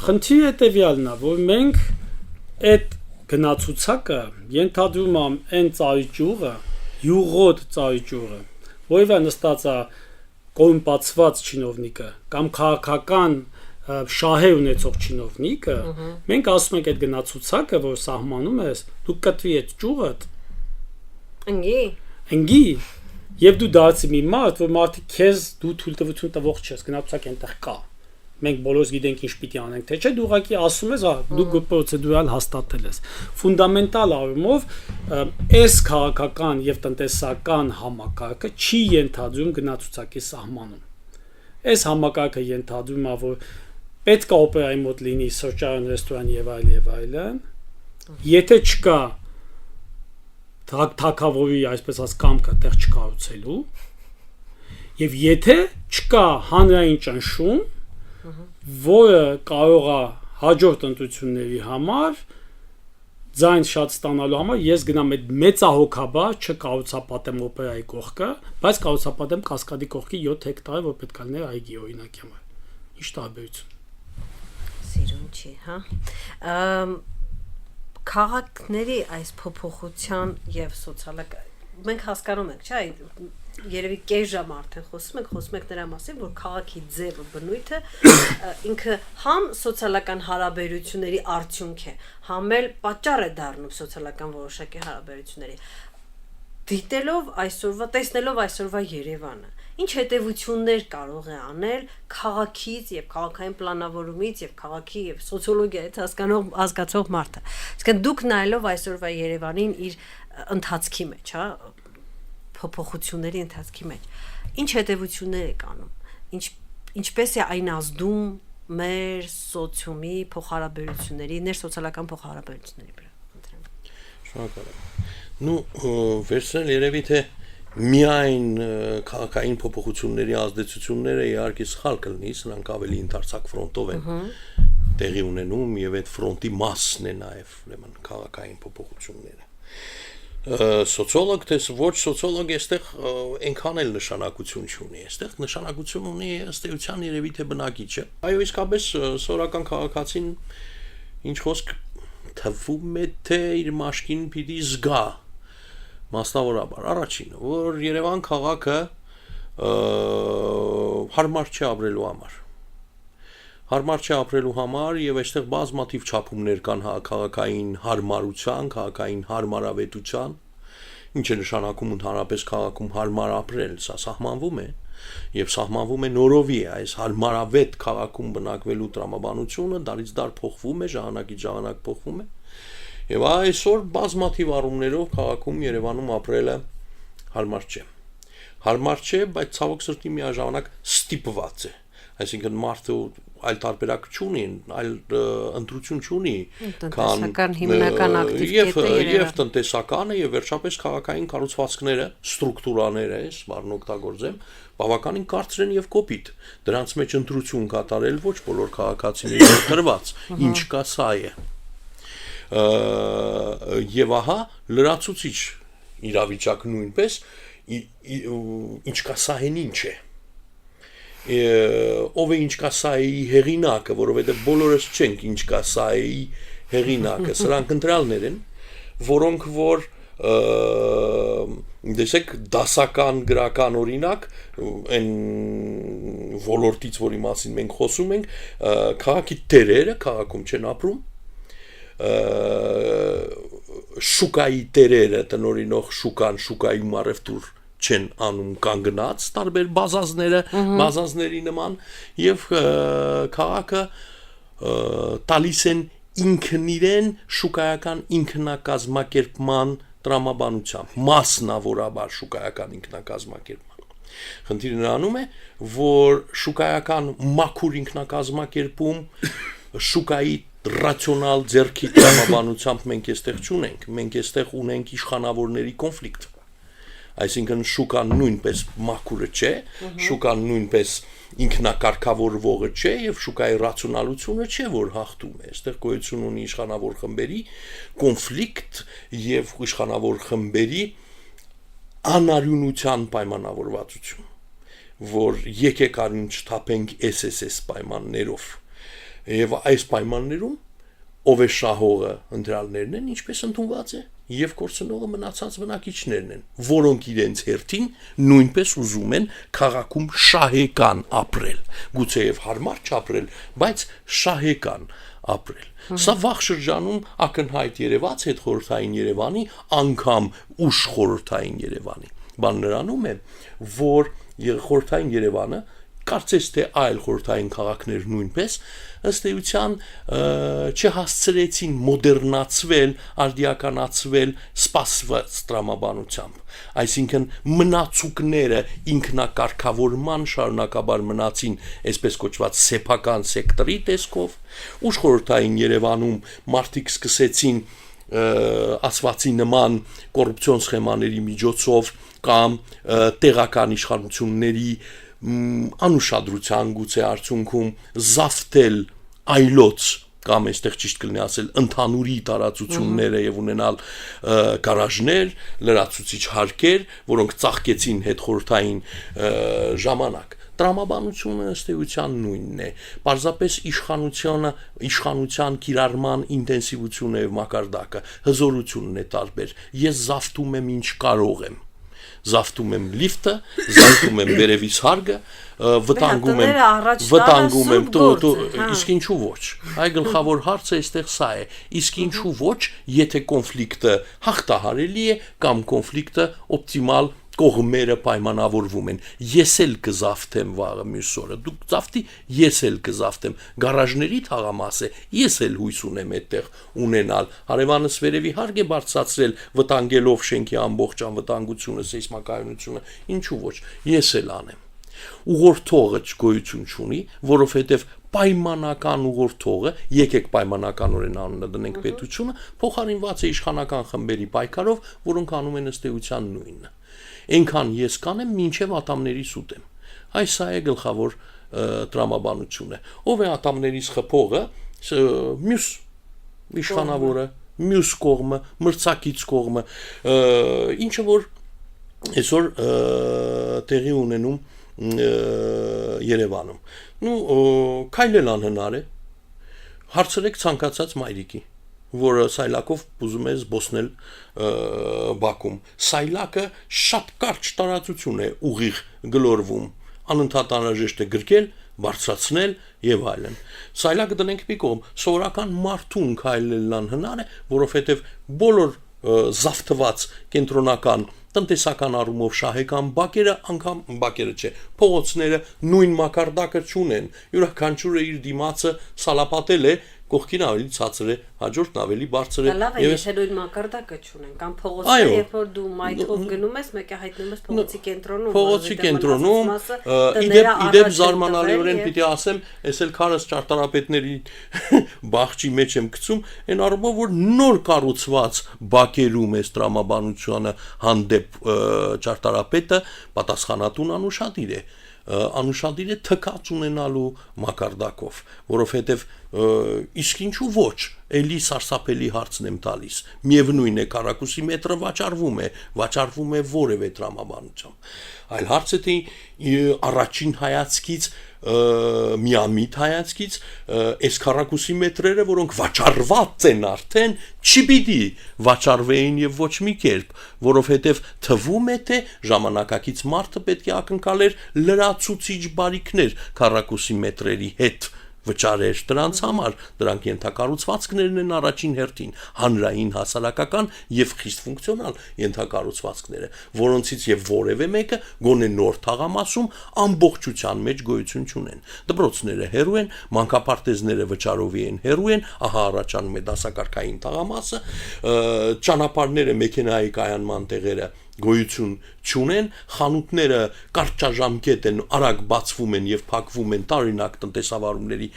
Խնդիրը հետևյալն է, որ մենք այդ գնացուցակը ենթադրում ենք այն ծայրճյուղը, յուղոտ ծայրճյուղը, որը նստած է կոմպացված չինովնիկը կամ քաղաքական շահեր ունեցող չինովնիկը, մենք ասում ենք այդ գնացուցակը, որ սահմանում ես, դու կտրի այդ ճյուղդ, ընգի, եւ դու դարձի մի մարդ, որ մարդը քեզ դու թույլտվություն տվող չես, գնացուցակը այնտեղ կա։ Մենք բոլորս գիտենք ինչ պիտի անենք, թե չէ, դու ուղղակի ասում ես, դու պրոցեդուրալ հաստատել ես։ Ֆունդամենտալ առումով այս քաղաքական եւ տնտեսական համակարգը չի ենթադրում գնացուցակի սահմանում։ Այս համակարգը ենթադրում է, որ պետք է օպերայի մոտ լինի սրճարան, ռեստորան եւ այլն։ Եթե չկա թագավորի, այսպես ասած, կամքը տեղ չկառուցելու, եւ եթե չկա հանրային ճնշում, որը կարող է հաջորդ ընտրությունների համար ձայն շատ ստանալու համար ես գնամ այդ մեծահոգաբար չկառուցապատեմ օպերայի կողքը, բայց կառուցապատեմ Կասկադի կողքի 7 հեկտար, որ պետք է լիներ այգի օրինակի համար։ Ինչ տարբերություն։ Սիրուն չի, հա։ Քաղաքների այս փոփոխության եւ մենք հասկանում ենք, չէ՞, երևի կես ժամ արդեն խոսում ենք նրա մասին, որ քաղաքի ձևը, բնույթը ինքը համ սոցիալական հարաբերությունների արդյունք է, համ էլ պատճառ է դառնում սոցիալական որոշակի հարաբերությունների։ Տեսնելով այսօրվա Երևանը, ինչ հետևություններ կարող է անել քաղաքից եւ քաղաքային պլանավորումից եւ քաղաքի եւ սոցիոլոգիայից հասկացող մարդը։ Իսկն դուք նայելով այսօրվա Երևանին իր ընթացքի մեջ, հա, փոփոխությունների ընթացքի մեջ, ինչ հետևություններ է կանում, ինչպես է այն ազդում մեր սոցիումի փոխհարաբերությունների, ներսոցիալական փոխհարաբերությունների վրա։ Շնորհակալ եմ։ Վերցնել երևի թե միայն քաղաքային փոփոխությունների ազդեցությունները իհարկե սխալ կլինի, սրանք ավելի ընդարձակ ֆրոնտով են տեղի ունենում եւ այդ ֆրոնտի մասն է նաեւ ուրեմն քաղաքային փոփոխությունները։ Սոցիոլոգ թե ոչ սոցիոլոգ այստեղ այնքան էլ նշանակություն չունի, այստեղ նշանակություն ունի ըստ էության երևի թե բնակիչը։ Այո, իսկապես սովորական քաղաքացին ինչ խոսք թվում է թե իր մաշկին պիտի զգա մասնավորաբար առաջինը, որ Երևան քաղաքը հարմար չէ ապրելու համար։ Հարմար չէ ապրելու համար եւ այստեղ բազմաթիվ չափումներ կան քաղաքային հարմարության, քաղաքային հարմարավետության, ինչը նշանակում ընդհանրապես քաղաքում հարմար ապրել, սա սահմանվում է եւ սահմանվում է նորովի այս հարմարավետ քաղաքում բնակվելու տրամաբանությունը դարից դար փոխվում է, ժամանակից ժամանակ փոխվում է եւ այսօր բազմաթիվ առումներով քաղաքում Երևանում ապրելը հարմար չէ։ Հարմար չէ, բայց ցավոք սրտի միաժամանակ ստիպված է, այսինքն մարդը այլ տարբերակ չունի, այլ ընտրություն չունի, քան հիմնական ակտիվիտետը եւ տնտեսականը եւ վերջապես քաղաքային կառուցվածքները, ստրուկտուրաները, բառն օգտագործեմ, բավականին կարճ են եւ կոպիտ։ Դրանց մեջ ընտրություն կատարել ոչ բոլոր քաղաքացիների դրված, ինչ կա սա է։ Եվ ահա լրացուցիչ իրավիճակ նույնպես ինչ կա սա են ինչ է։ Ով է ինչ կա սայի հեղինակը, որովհետև բոլորս չենք ինչ կա սայի հեղինակը, սրանք ընտրյալներ են, որոնք որ դեսեք դասական գրական օրինակ այն ոլորտից, որի մասին մենք խոսում ենք, քաղաքի տերերը քաղաքում չեն ապրում, շուկայի տերերը տնօրինող շուկան, շուկայում առևտուր չեն անում կանգնած տարբեր բազազների նման եւ քաղաքը տալիս են ինքն իրեն շուկայական ինքնակազմակերպման տրամաբանությամբ, մասնավորաբար շուկայական ինքնակազմակերպման։ Խնդիրը նրանում է, որ շուկայական մաքուր ինքնակազմակերպում շուկայի ռացիոնալ ձեռքի տրամաբանությամբ մենք այստեղ չունենք, մենք այստեղ ունենք իշխանավորների կոնֆլիկտ։ Այսինքն շուկան նույնպես մաքուրը չէ, շուկան նույնպես ինքնակարգավորվողը չէ եւ շուկայի ռացիոնալությունը չէ, որ հաղթում է։ Այստեղ գոյություն ունի իշխանավոր խմբերի կոնֆլիկտ եւ իշխանավոր խմբերի անարյունության պայմանավորվածություն, որ եկեք արին չթափենք SSS պայմաններով։ Եվ այս պայմաններում ով է շահողը ընտրյալներն են, ինչպես ընդունված է, եւ կորցնողը մնացած բնակիչներն են, որոնք իրենց հերթին նույնպես ուզում են քաղաքում շահեկան ապրել, գուցեև հարմար չապրել, բայց շահեկան ապրել։ Սա վաղ շրջանում ակնհայտ երևաց հետխորհրդային Երևանի, անգամ ուշ խորհրդային Երևանի։ Բան նրանում է, որ խորհրդային Երևանը կարծես թե այլ խորհրդային քաղաքներ նույնպես ըստ էության չհասցրեցին մոդեռնացվել, արդիականացվել սպասված տրամաբանությամբ, այսինքն մնացուկները ինքնակարգավորման շարունակաբար մնացին այսպես կոչված սեփական սեկտորի տեսքով, ուշ խորհրդային Երևանում մարդիկ սկսեցին ասվածի նման կոռուպցիոն սխեմաների միջոցով կամ տեղական իշխանությունների անուշադրության գուցե արդյունքում զավթել այլոց կամ այստեղ ճիշտ կլինի ասել ընդհանուրի տարածությունները եւ ունենալ գարաժներ, լրացուցիչ հարկեր, որոնք ծաղկեցին հետխորհրդային ժամանակ։ Տրամաբանությունը ըստ էության նույնն է, պարզապես իշխանության կիրառման ինտենսիվությունը եւ մակարդակը, հզորությունն է տարբեր։ Ես զավթում եմ ինչ կարող եմ, զավթում եմ լիֆտը, զավթում եմ վերևից հարգը, վտանգում եմ իսկ ինչու ոչ։ Այ գլխավոր հարցը այստեղ սա է։ Իսկ ինչու ոչ, եթե կոնֆլիկտը հաղթահարելի է կամ կոնֆլիկտը օպտիմալ կողմերը պայմանավորվում են։ Ես էլ կզավթեմ վաղը մյուս օրը, դուք զավթի, ես էլ կզավթեմ։ Գարաժների թաղամաս է, ես էլ հույս ունեմ այդտեղ ունենալ։ Հարևանս վերևի հարկ է բարձրացրել, վտանգելով շենքի ամբողջ անվտանգությունը, սեյսմակայունությունը, ինչու ոչ, ես էլ անեմ։ Ուղղորդողը գոյություն չունի, որովհետև պայմանական ուղղորդողը, եկեք պայմանականորեն անունը դնենք պետությունը, փոխարինված է իշխանական խմբերի պայքարով, որոնք անում են ըստ էության նույնը։ Այնքան ես կանեմ, մինչև ատամների սուտեմ։ Այս սա է գլխավոր տրամաբանությունը։ Ով է ատամներից խփողը, մյուս իշխանավորը, մյուս կողմը, մրցակից կողմը, ինչը որ այսօր տեղի ունենում Երևանում։ Քայլել անհնար է։ Հարցրեք ցանկացած մայրիկի, որը սայլակով ուզում է զբոսնել Բաքում։ Սայլակը շատ կարճ տարածություն է ուղիղ գլորվում, անընդհատ անհրաժեշտ է գրկել, բարձրացնել եւ այլն։ Սայլակը դնենք մի կողմ, սովորական մարդուն քայլելն անհնար է, որովհետեւ բոլոր զավթված կենտրոնական տնտեսական առումով շահեկան բակերը, անգամ բակերը չէ, փողոցները նույն մակարդակը չունեն, յուրաքանչյուրը իր դիմացը սալապատել է, կողքին ավելի ցածր է, հաջորդն ավելի բարձր է։ Լավ է, եթե նույն մակարդակը չունեն, կամ փողոցը, երբ որ դու մայթով գնում ես, մեկը հայտնում ես փողոցի կենտրոնում, փողոցի կենտրոնում, իդեպ զարմանալիորեն պիտի ասեմ, ես էլ քարս ճարտարապետների բախճի մեջ եմ գցում, այն առումով, որ նոր կառուցված բակերում է տրամաբանությունը հանդեպ ճարտարապետը պատասխանատուն անուշադիր է թքած ունենալու մակարդակով, որովհետև իսկ ինչու ոչ, էլի սարսափելի հարցն եմ տալիս, միևնույն է քառակուսի մետրը վաճառվում է որևէ տրամաբանությամբ, այլ հարցը թե առաջին հայացքից միամիտ հայացքից այս քառակուսի մետրերը, որոնք վաճառված են արդեն, չպիտի վաճառվեին եւ ոչ մի կերպ, որովհետեւ թվում է թե ժամանակակից մարդը պետք է ակնկալեր լրացուցիչ բարիքներ քառակուսի մետրերի հետ վճարեր դրանց համար, դրանք ենթակառուցվածքներն են առաջին հերթին, հանրային հասարակական եւ խիստ ֆունկցիոնալ ենթակառուցվածքները, որոնցից եւ որևէ մեկը գոնե նոր թաղամասում ամբողջության մեջ գոյություն չունեն։ Դպրոցները հեռու են, մանկապարտեզները վճարովի են հեռու են, ահա առաջանում է դասակարգային թաղամասը, ճանապարհները, մեքենայի կայանման տեղերը գոյություն չունեն, խանութները կարճաժամկետ են, արագ բացվում են եւ փակվում են տարօրինակ տնտեսավարումների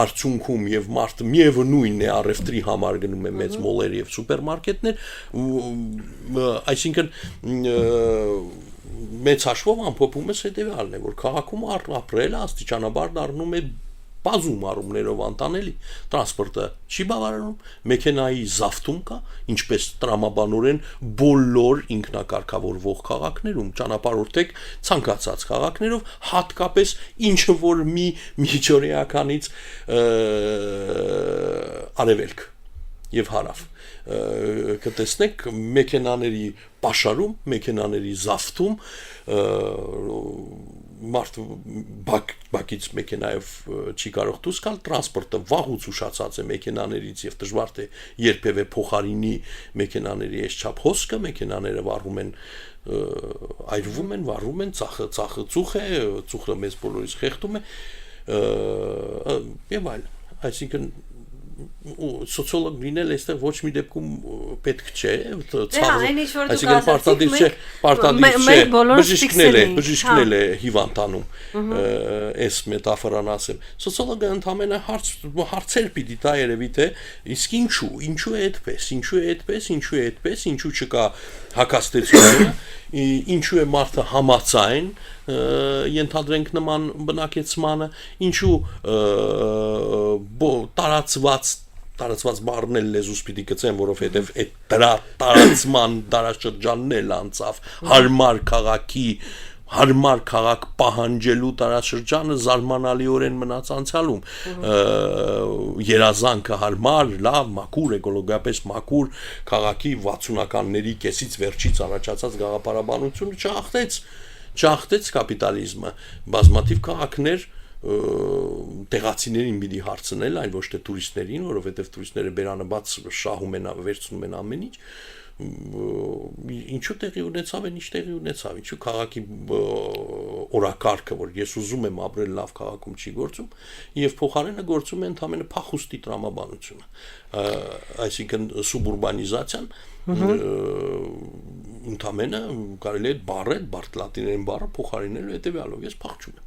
արդյունքում եւ մարդը միևնույնն է առևտրի համար գնում է մեծ մոլեր եւ սուպերմարկետներ, այսինքն մեծ հաշվով ամփոփում է հետեւյալն է, որ քաղաքում ապրելը աստիճանաբար դառնում է բազում առումներով անտանելի, տրանսպորտը չի բավարարում, մեքենայի զավթում կա, ինչպես տրամաբանորեն բոլոր ինքնակարգավորվող քաղաքներում, ճանապարհորդեք ցանկացած քաղաքներով, հատկապես ինչ որ մի միջօրեականից արևելք եւ հարավ կտեսնեք մեքենաների պաշարում, մեքենաների զավթում, մարդ բակից մեքենայով չի կարող դուրս գալ, տրանսպորտը վաղուց ուշացած է մեքենաներից եւ դժվար թե երբևէ փոխարինի մեքենաների այս հոսքը, մեքենաները վառում են, այրվում են, վառում են, ծախը ծուխ է, ծուխը մեզ բոլորից խեղդում է եւ այլն, այսինքն սոցիոլոգ լինել այստեղ ոչ մի դեպքում պետք չէ, այսինքն պարտադիր չէ, բժիշկնել է հիվանդանում, այս մետաֆորան ասեմ, սոցիոլոգը ընդհանրապես հարցեր պիտի տա երևի թե իսկ ինչու է այդպես, ինչու չկա հակաստեցությունը, ինչու է մարդը համացայն ենթադրենք նման բնակեցմանը, ինչու տարածված բառն էլ լեզուս պիտի գցեմ, որովհետև այդ տարածման դարաշրջանն էլ անցավ, հարմար քաղաքի հարմար քաղաք պահանջելու տարաշրջանը զարմանալիորեն մնաց անցյալում երազանքը հարմար, լավ, մաքուր, էկոլոգիապես մաքուր քաղաքի 60-ականների կեսից վերջից առաջացած գաղափարաբանությունը չախտեց կապիտալիզմը բազմաթիվ քաղաքներ տեղացիներին պիտի հարցնել այն ոչ թե տուրիստներին, որովհետև տուրիստները բերանը բաց շահում են, վերցնում են ամեն ինչ ինչու տեղի ունեցավ են ինչ տեղի ունեցավ ինչու քաղաքի օրակարգը որ ես ուզում եմ ապրել լավ քաղաքում չի գործում եւ փոխարենը գործում է ընդհանրապես փախուստի տրամաբանությունը այսինքն սուբուրբանիզացիան ընդհանրապես կարելի է բարդ լատիներեն բառը փոխարինելու հետեւյալով ես փախչում եմ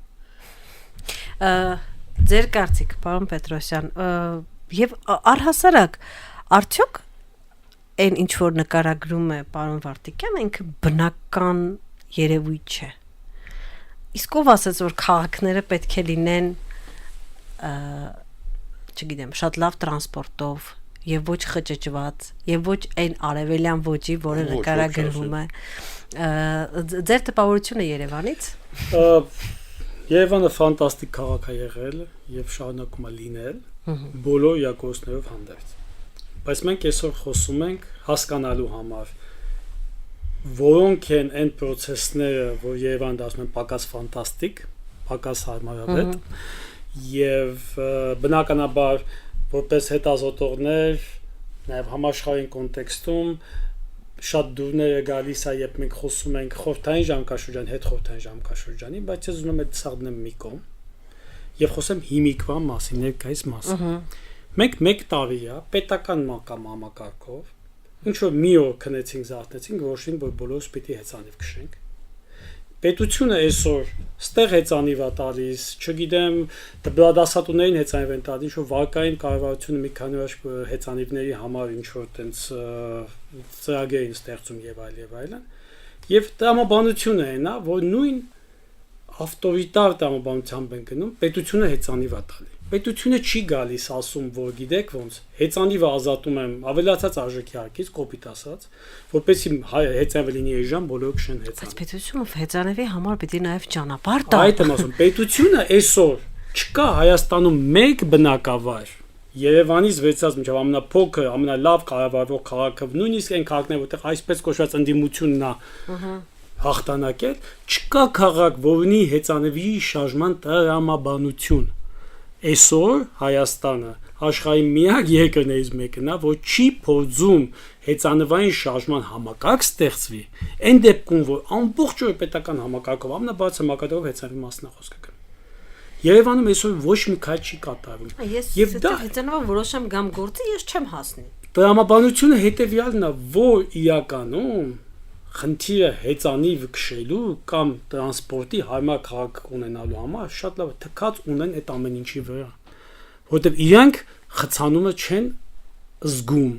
ձեր կարծիք պարոն Պետրոսյան եւ առհասարակ արդյոք այն ինչ որ նկարագրում է պարոն Վարդիկյանը ինքը բնական երևույթ չէ իսկ ով ասաց որ քաղաքները պետք է լինեն չգիտեմ շատ լավ տրանսպորտով եւ ոչ խճճված եւ ոչ այն արևելյան ոճի որը նկարագրվում է ձեր տպավորությունը Երևանից Երևանը ֆանտաստիկ քաղաք է եղել եւ շարունակում է լինել բոլոր իրականություններով հանդերձ բայց մենք այսօր խոսում ենք հասկանալու համար որոնք են այն process-ները որ Երևան դասում են պակաս ֆանտաստիկ պակաս հարմարավետ եւ բնականաբար որպես հետազոտողներ նաեւ համաշխարհային կոնտեքստում շատ դուրներ է գալիս է երբ մենք խոսում ենք խորհրդային ժամկաշրջան հետ խորհրդային ժամկաշրջանի բայց ես ուզում եմ սաղդնեմ մի կողմ եւ խոսեմ հիմիկվա մասին ներկայիս մասին Մենք մեկ տարի է պետական մակամ համակարգով ինչ որ մի օր քնեցինք զարթնեցինք որոշեցինք որ բոլորս պիտի հեծանիվ քշենք պետությունը այսօր ստեղ հեծանիվ է տալիս չգիտեմ դասատուներին հեծանիվ են տալիս ինչ որ վարկային կառավարությունը մի քանի հեծանիվների համար ինչ որ տենց ծրագիր են ստեղծում եւ այլն եւ տրամաբանությունը է նա որ նույն ավտորիտար տրամաբանությամբ են գնում պետությունը հեծանիվ է տալի Պետությունը չի գալիս ասում, որ գիտեք ոնց հեծանիվը ազատում եմ ավելացած արժեքի հարկից կոպիտ ասած, որպեսզի հեծանիվը լինի այժմ բոլորը քշեն հեծանիվ։ Բայց պետությունը հեծանիվի համար պիտի նաև ճանապարհ տա։ Այդ եմ ասում, պետությունը այսօր չկա Հայաստանում մեկ բնակավար Երևանից վերցած մինչև ամենափոքր, ամենալավ կառավարվող քաղաքը, նույնիսկ այն քաղաքները, որտեղ այսպես կոչված ընդդիմությունն է հաղթանակել, չկա քաղաք, որ ունի հեծանիվի շարժման տրամաբանություն։ Այսօր Հայաստանը աշխարհի միակ երկրներից մեկն է, որ չի փորձում հեծանիվային շարժման համակարգ ստեղծվի, այն դեպքում, որ ամբողջ օր պետական համակարգով ամենաբարձր համակարգով հեծանիվի մասն է խոսքը գնում։ Երևանում այսօր ոչ մի քայլ չի կատարվում։ Եվ դա հեծանիվը որոշեմ գամ գործի, ես չեմ հասնի։ Տրամաբանությունը հետեւյալն է, որ իրականում խնդիրը հեծանիվ քշելու կամ տրանսպորտի հարմար քաղաք ունենալու համար շատ լավ թքած ունեն այդ ամեն ինչի վրա որովհետև իրանք խցանումը չեն զգում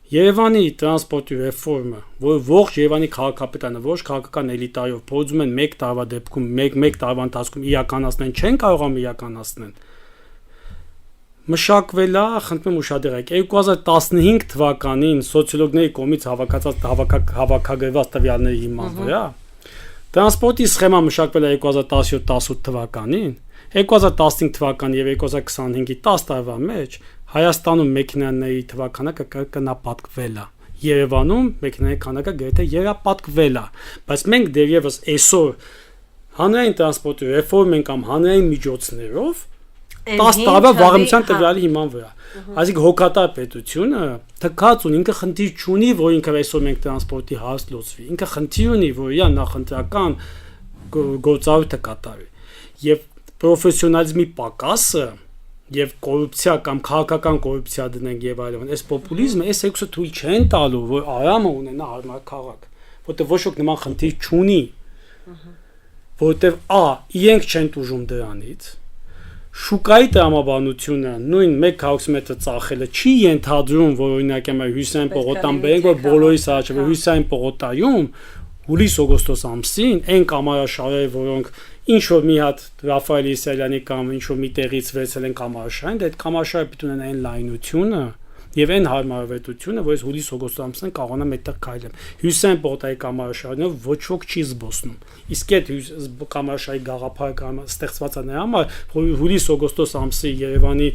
Երևանի տրանսպորտի ռեֆորմը որ ողջ Երևանի քաղաքապետարանը ողջ քաղաքական էլիտայով փորձում են մեկ տարվա դեպքում մեկ տարվա ընթացքում իրականացնեն չեն կարողանում իրականացնել մշակվել է, խնդրում եմ ուշադրեք, 2015 թվականին սոցիոլոգների կողմից հավաքագրված տվյալների հիման վրա տրանսպորտի սխեմա մշակվել է 2017-18 թվականին, 2015 թվականի եւ 2025-ի 10 տարվա մեջ Հայաստանում մեքենաների թվականակը կրկնապատկվել է։ Երևանում մեքենաների քանակը գրեթե երապատկվել է, բայց մենք դեռևս այսօր հանրային տրանսպորտի ռեֆորմեն կամ հանրային միջոցներով 10 տարվա վաղեմության տվյալի հիման վրա։ Այսինքն հոգատար պետությունը թքած ունի, ինքը խնդիր չունի, որ ինքը այսօր մենք տրանսպորտի հարց լուծվի։ Ինքը խնդիր ունի, որ իր նախընտրական գործառույթը կատարի։ Եվ պրոֆեսիոնալիզմի պակասը եւ կոռուպցիա կամ քաղաքական կոռուպցիա դնենք եւ այլն, այս պոպուլիզմը, այս եկուսը թույլ չեն տալու, որ արամը ունենա հարմար քաղաք, որտեղ ոչ ոք նման խնդիր չունի։ Որտեղ իրենք չեն տուժում դրանից։ Շուկայի տրամաբանությունը նույն 1 հաուսմետրը ծախելը չի ենթադրում, որ օրինակ եմ Հյուսային պողոտան բերենք, որ բոլորիս առաջ Հյուսային պողոտայում հուլիս-օգոստոս ամսին այն կամարաշարերը, որոնք ինչ որ մի հատ Ռաֆայել Իսրայելյանի կամ ինչ որ մի տեղից վերցել են կամարաշարին, դա այդ կամարաշարը պիտի ունենա այն լայնությունը, եւ այն հարմարավետությունը, որ ես հուլիս-օգոստոս ամսին կարողանամ այդտեղ քայլեմ։ Հյուսիսային պորտայի կամարաշարներով ոչ ոք չի զբոսնում։ Իսկ այդ կամարաշարի գաղափարը ստեղծված է նրա համար, որ հուլիս-օգոստոս ամսի Երևանի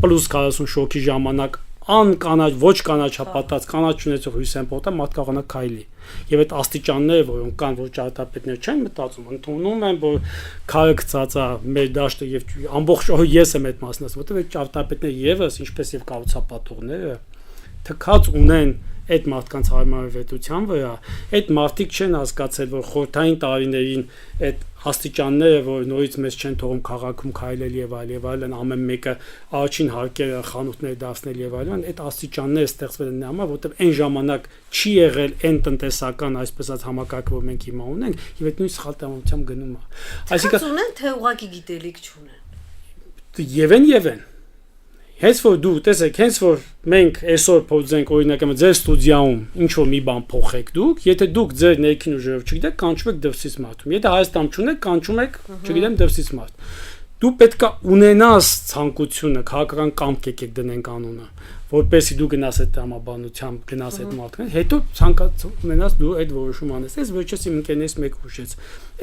+40 շոկի ժամանակ անկանաչ ոչ կանաչապատած կանաչ ունեցող հյուսիսային պորտը մարդ կարողանա քայլի։ Եվ այդ աստիճանները, որոնք կան, որ ճարտարապետներ չեն մտածում, ընդունում են, որ քարը գծած է մեր դաշտը եւ ամբողջ օրը ես եմ այդ մասն ասում, որտեղ այդ ճարտարապետները եւս, ինչպես եւ կառուցապատողները, թքած ունեն այդ մարդկանց հարմարավետության վրա, այդ մարդիկ չեն հասկացել, որ խորհրդային տարիներին այդ աստիճանները, որ նորից մեզ չեն թողում քաղաքում քայլել եւ այլն, ամեն մեկը առաջին հարկերը խանութներ դասնել եւ այլն, այդ աստիճանները ստեղծվել են նրա, որովհետեւ այն ժամանակ չի եղել այն տնտեսական, այսպես ասած համակարգը, որ մենք հիմա ունենք, եւ այդ նույն սխալտամությամբ գնում է։ Այսինքն ունեն թե ուղղակի գիտելիք չունեն։ Եվեն Հենց որ դու տեսեք, հենց որ մենք այսօր փորձենք օրինակ ձեր ստուդիայում ինչ որ մի բան փոխեք դուք, եթե դուք ձեր ներքին ուժերով չգիտեք, կանչում եք դրսից մարդում։ Եթե Հայաստան չունեք, կանչում եք, չգիտեմ, դրսից մարդ։ Դու պետքա ունենաս ցանկությունը, քաղաքական կամք եկեք դնենք անունը, որպեսզի դու գնաս այդ համաբանությամբ, գնաս այդ մարդկանց, հետո ցանկացած ունենաս դու այդ որոշումը անես։ Այս վերջից իմ ընկերներից մեկ ուշեց։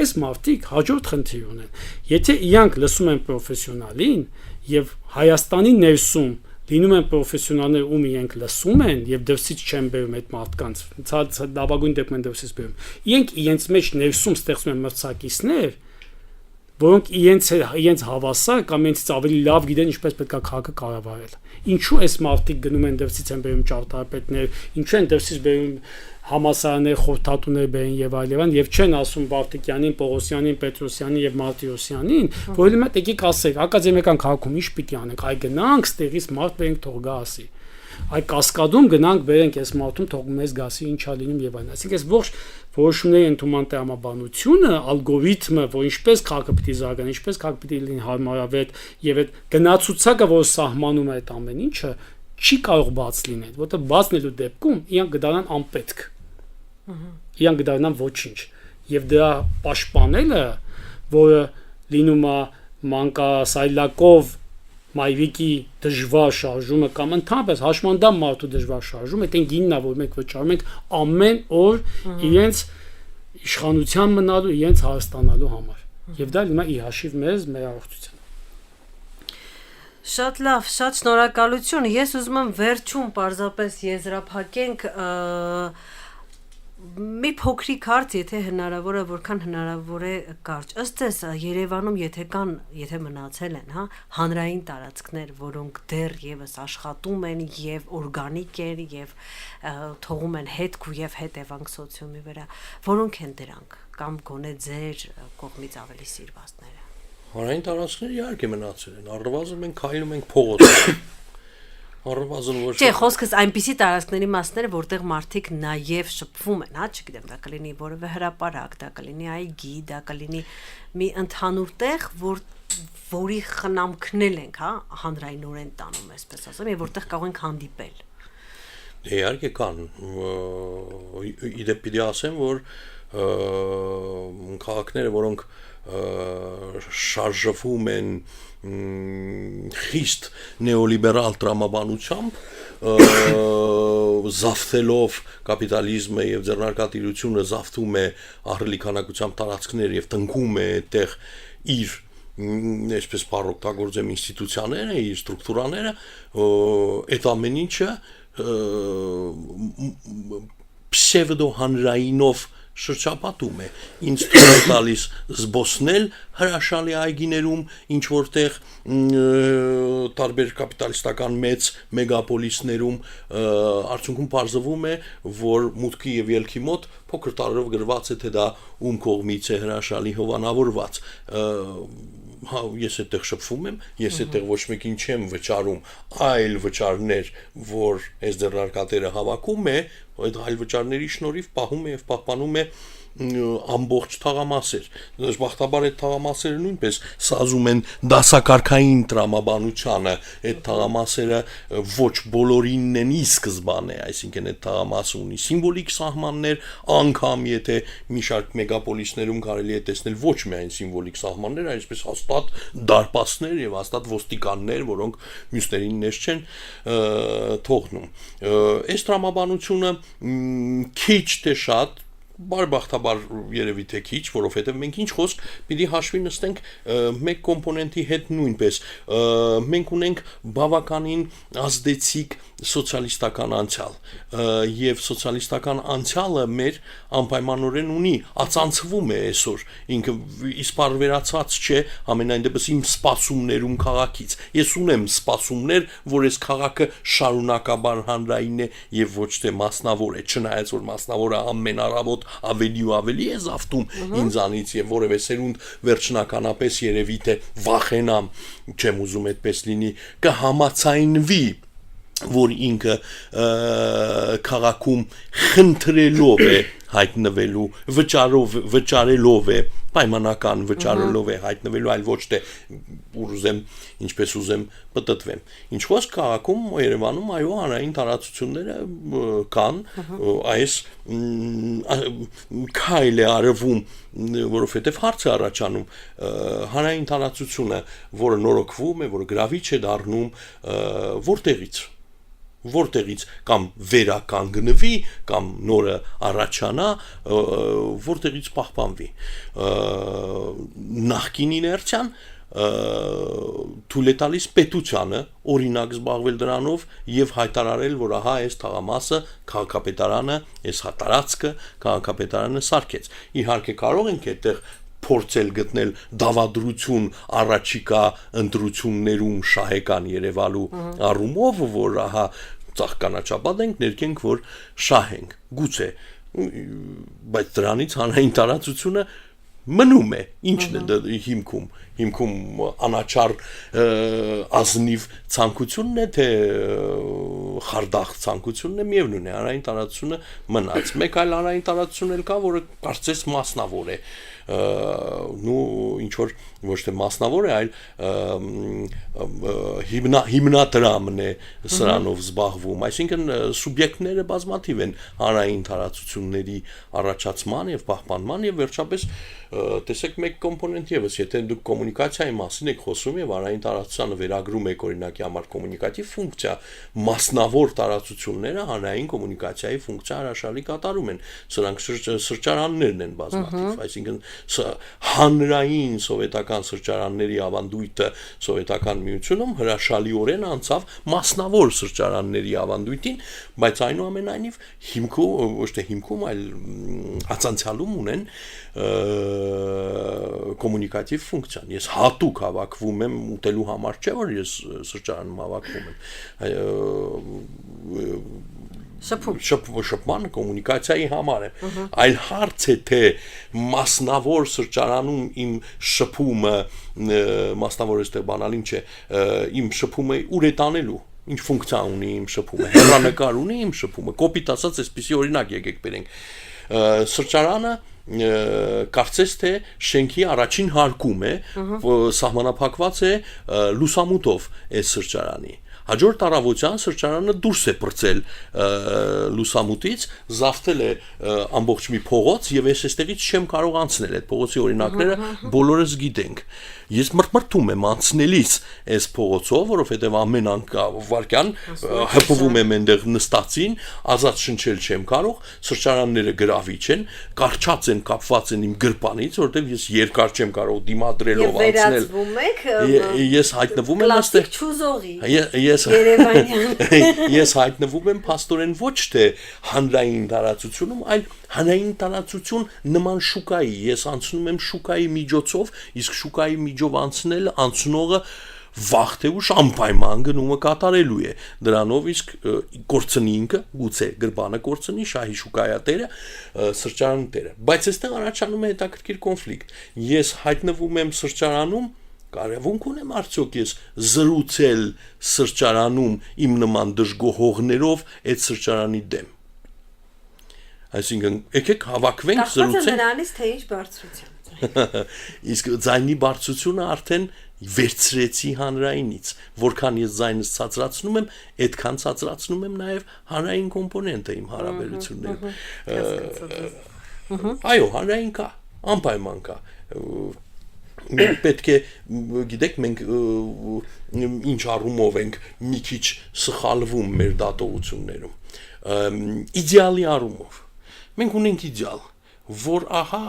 Այս մարդիկ հաջորդ խնդիր ունեն։ Եթե իրանք լսում են պրոֆեսիոնալին եւ Հայաստանի ներսում լինում են պրոֆեսիոնալներ, ում իրենք լսում են եւ դրսից չեն բերում այդ մարդկանց, լավագույն դեպքում դրսից բերում։ Իրենց մեջ ներսում ստեղծում են մրցակիցներ, որոնք իրենց հավասար կամ իրենց ավելի լավ գիտեն ինչպես պետք է քաղաքը կառավարել։ Ինչու այս մարդիկ գնում են դրսից են բերում ճարտարապետներ, ինչու են դրսից բերում համասարաններ, խորհրդատուներ բերեն եւ այլն, եւ չեն ասում Վարդիկյանին, Պողոսյանին, Պետրոսյանին եւ Մարտիրոսյանին, որ հիմա եկեք ասեք, ակադեմիական քաղաքում ինչ պիտի անենք, այ գնանք ստեղից մարդ բերենք թող գա ասի։ Այ կասկադում գնանք բերենք այս մարդուն թող մեզ գասի ինչա լինում եւ այլն։ Այսինքն այս ողջ որոշումների ընդունման տրամաբանությունը, ալգորիթմը, որ ինչպես քաղաքը պիտի զարգանա, ինչպես քաղաքը պիտի լինի հարմարավետ եւ այդ գնացուցակը, որ սահմանում է այդ ամեն ինչը, չի կարող բաց լինել, որտեղ բացնելու դեպքում իրանք կդառնան անպետք։ Իրանք կդառնան ոչինչ։ Եվ դրա պաշտպանելը, որը լինում է մանկասայլակով մայրիկի դժվար շարժումը կամ ընդհանրապես հաշմանդամ մարդու դժվար շարժումը, այդ այն գինն է, որ մենք վճարում ենք ամեն օր իրենց իշխանության մնալու, իրենց հարստանալու համար։ Եվ դա լինում է ի հաշիվ մեզ, մեր առողջության։ Շատ լավ, շատ շնորհակալություն։ Ես ուզում եմ վերջում պարզապես եզրափակենք մի փոքրիկ հարց, եթե հնարավոր է, որքան հնարավոր է կարճ։ Ըստ ձեզ Երևանում եթե մնացել են, հա, հանրային տարածքներ, որոնք դեռ եւս աշխատում են եւ օրգանիկ են եւ թողում են հետք ու եւ հետևանք սոցիումի վրա, որոնք են դրանք կամ գոնե ձեր կողմից ավելի սիրվածները։ Հանրային տարածքները իհարկե մնացել են, առնվազն մենք քայլում ենք փողոցով։ Առնվազն ոչ։ Չէ, խոսքս այնպիսի տարածքների մասները, որտեղ մարդիկ նաև շփվում են, հա, չգիտեմ, դա կլինի որևէ հրապարակ, դա կլինի այգի, դա կլինի մի ընդհանուր տեղ, որի խնամքն ենք, հա, հանրայնորեն տանում, այսպես ասեմ, եւ որտեղ կարող ենք հանդիպել։ Իհարկե կան։ Իդեպ պիտի ասեմ, որ քաղաքները, որոնք շարժվում են խիստ նեոլիբերալ տրամաբանությամբ, զավթելով կապիտալիզմը եւ ձեռնարկատիրությունը զավթում է ահռելի քանակությամբ տարածքներ եւ տնկում է այդտեղ իր այսպես բարօգտագործեմ ինստիտուցիաները, իր ստրուկտուրաները, այդ ամեն ինչը պսևդո հանրայինով շրջապատում է, ինձ թույլ է տալիս զբոսնել հրաշալի այգիներում, ինչ որտեղ տարբեր կապիտալիստական մեծ մեգապոլիսներում արդյունքում պարզվում է, որ մուտքի եւ ելքի մոտ փոքր տարրով գրված է, թե դա ում կողմից է հրաշալի հովանավորված։ Հա, ես այդտեղ շփվում եմ, ես այդտեղ ոչ մեկին չեմ վճարում այլ վճարներ, որ այս ձեռնարկատերը հավաքում է, այդ այլ վճարների շնորհիվ պահում է եւ պահպանում է ամբողջ թաղամասեր։ Դժբախտաբար այդ թաղամասերը նույնպես սազում են դասակարգային տրամաբանությանը, այդ թաղամասերը ոչ բոլորինն են ի սկզբանե, այսինքն այդ թաղամասը ունի սիմվոլիկ սահմաններ, անգամ եթե մի շարք մեգապոլիսներում կարելի է տեսնել ոչ միայն սիմվոլիկ սահմաններ, այսպես հաստատ դարպասներ եւ հաստատ ոստիկաններ, որոնք մյուսներին ներս չեն թողնում։ Այս տրամաբանությունը քիչ թե շատ բարբախտաբար երևի թե քիչ, որովհետև մենք ինչ խոսք պիտի հաշվի նստենք մեկ կոմպոնենտի հետ նույնպես մենք ունենք բավականին ազդեցիկ սոցիալիստական անցյալ եւ սոցիալիստական անցյալը մեր անպայմանորեն ունի ածանցվում է այսօր ինքը իսպար վերացած չէ ամենայն դեպս իմ սպասումներում քաղաքից ես ունեմ սպասումներ որ այս քաղաքը շարունակաբար հանրային է եւ ոչ թե մասնավոր է չնայած որ մասնավորը ամենառավոտ ավելի ու ավելի է զավթում ինձանից եւ որևէ սերունդ վերջնականապես երևի թե վախենամ չեմ ուզում այդպես լինի կհամացայնվի որ ինքը քաղաքում խնդրելով է հայտնվելու վճարելով է պայմանական վճարելով է հայտնվելու այլ ոչ թե ուզեմ ինչպես ուզեմ պատտվեմ ինչ խոսք քաղաքում Երևանում այո հանրային տարածությունները կան այս քայլ է արվում որովհետև հարց է առաջանում հանրային տարածությունը որը նորոգվում է որը գրավիչ է դառնում որտեղից կամ վերականգնվի կամ նորը առաջանա որտեղից պահպանվի նախկին իներցիան թույլ է տալիս պետությանը օրինակ զբաղվել դրանով եւ հայտարարել որ ահա այս թաղամասը քաղաքապետարանը այս տարածքը քաղաքապետարանը սարքեց իհարկե կարող ենք այդտեղ փորձել գտնել դավադրություն առաջիկա ընտրություններում շահեկան Երևալու առումով որ ահա ծաղկանաչապատ ենք ներքենք որ շահենք գուցե բայց դրանից հանրային տարածությունը մնում է ինչն է հիմքում անաչառ ազնիվ ցանկությունն է թե խարդախ ցանկությունն է միևնույն է հանրային տարածությունը մնաց մեկ այլ հանրային տարածություն էլ կա որը կարծես մասնավոր է նու ինչ որ ոչ թե մասնավոր է այլ հիմնադրամն է սրանով զբաղվում այսինքն սուբյեկտները բազմաթիվ են հանրային տարածությունների առաջացման եւ պահպանման եւ վերջապես տեսեք մեկ կոմպոնենտ եւս եթե դուք կոմունիկացիայի մասին եք խոսում եւ հանրային տարածությանը վերագրում եք օրինակի համար կոմունիկատիվ ֆունկցիա մասնավոր տարածությունները հանրային կոմունիկացիայի ֆունկցիա հրաշալի կատարում են սրանք սրճարաններն են բազմաթիվ այսինքն հանրային սովետական սրճարանների ավանդույթը սովետական միությունում հրաշալիորեն անցավ մասնավոր սրճարանների ավանդույթին, բայց այնուամենայնիվ հիմքում ոչ թե հիմքում այլ ածանցյալում ունեն կոմունիկատիվ ֆունկցիան։ Ես հատուկ հավաքվում եմ ուտելու համար, չէ՞ որ ես սրճարանում հավաքվում եմ շփման կոմունիկացիայի համար է այլ հարց է թե մասնավոր սրճարանում իմ շփումը մասնավոր էստեղ բանալին չէ իմ շփումը ուր է տանելու ինչ ֆունկցիա ունի իմ շփումը հեռանկար ունի իմ շփումը կոպիտ ասած այսպեսի օրինակ եկեք բերենք սրճարանը կարծես թե շենքի առաջին հարկում է սահմանափակված է լուսամուտով այս սրճարանի հաջորդ առավոտյան սրճարանը դուրս է պրծել լուսամուտից, զավթել է ամբողջ մի փողոց եւ ես այստեղից չեմ կարող անցնել այդ փողոցի օրինակները բոլորս գիտենք։ Ես մրթում եմ անցնելիս այս փողոցով, որովհետեւ ամեն վարքյան հպվում եմ այնտեղ նստածին, ազատ շնչել չեմ կարող, սրճարանները գրավիչ են, կարճած են, կապված են իմ գրպանից, որովհետեւ ես երկար չեմ կարող դիմադրելով անցնել։ Ես հայտնվում եմ այստեղ ճուզողի։ Ես հայտնվում եմ փաստորեն ոչ թե հանրային տարածությունում, այլ հանրային տարածություն նման շուկայի, ես անցնում եմ շուկայի միջոցով, իսկ շուկայի միջով անցնել անցնողը վաղ թե ուշ անպայման գնումը կատարելու է դրանով իսկ կորցնի ինքը գուցե գրբանը կորցնի շահի շուկայատերը սրճարանները բայց այստեղ առաջանում է հետաքրքիր կոնֆլիկտ ես հայտնվում եմ սրճարանում կարևունք ունեմ արդյոք ես զրուցել սրճարանում իմ նման դժգոհողներով այդ սրճարանի դեմ Այսինքն եկեք հավաքվենք զրուցենք նրանից թե ինչ բարձրության իսկ ձայնի բարձրությունը արդեն վերցրեցի հանրայինից որքան ես ձայնս ցածրացնում եմ այդքան ցածրացնում եմ նաև հանրային կոմպոնենտը իմ հարաբերություններում այո հանրային կա անպայման կա պետք է գիտեք մենք ինչ առումով ենք մի քիչ սխալվում մեր դատողություններում իդեալի առումով մենք ունենք իդեալ որ ահա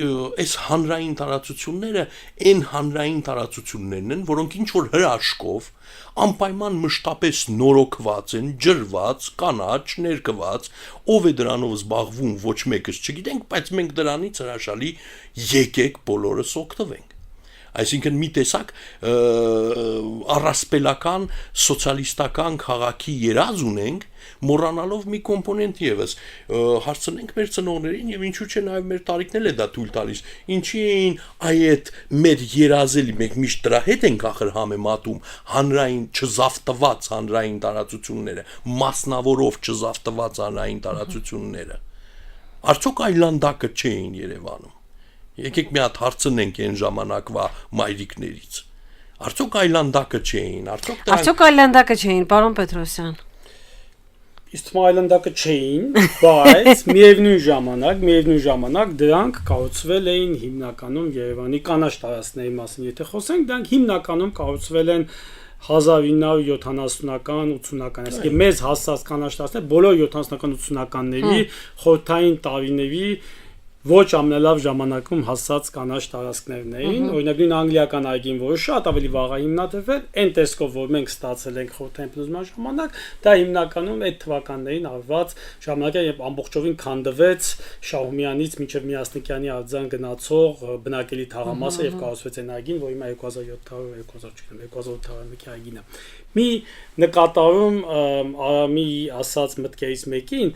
այս հանրային տարածությունները այն հանրային տարածություններն են որոնք ինչ որ հրաշքով անպայման մշտապես նորոգված են ջրված կանաչ ներկված ով է դրանով զբաղվում ոչ մեկս չգիտենք բայց մենք դրանից հրաշալի եկեք բոլորս օգտվենք այսինքն մի տեսակ առասպելական սոցիալիստական քաղաքի երազ ունենք մոռանալով մի կոմպոնենտ եւս հարցնենք մեր ծնողներին եւ ինչու՞ չէ նաեւ մեր տարիքն էլ է դա թույլ տալիս ինչի էին այդ մեր երազելի մենք միշտ դրա հետ ենք ախր համեմատում հանրային չզավտված հանրային տարածությունները մասնավորով չզավտված հանրային տարածությունները արդյոք այլանդակը չէին Երևանում եկեք մի հատ հարցնենք այն ժամանակվա մայրիկներից արդյոք այլանդակը չէին արդյոք այլանդակը չէին պարոն Պետրոսյան Իսկ այլանդակը չէին բայց միևնույն ժամանակ դրանք կառուցվել էին հիմնականում Երևանի կանաչ տարածքների մասին եթե խոսենք դրանք հիմնականում կառուցվել են 1970-ական 80-ական այսինքն մեզ հասած կանաչ տարածքները բոլոր 70-ական 80-ականների խորհրդային տարիների ոչ ամենալավ ժամանակում հասած կանաչ տարածքներն էին օրինակ նույն անգլիական այգին որը շատ ավելի վաղ է հիմնադրվել այն տեսքով որ մենք ստացել ենք խորհրդային փլուզման ժամանակ դա հիմնականում այդ թվականներին արված ժամանակը երբ ամբողջովին քանդվեց Շահումյանից մինչև Միասնիկյանի արձան գնացող բնակելի թաղամասը եւ կառուցվեց այն այգին որ հիմա 2800 այգին է մի նկատառում Արամի ասած մտքերից մեկին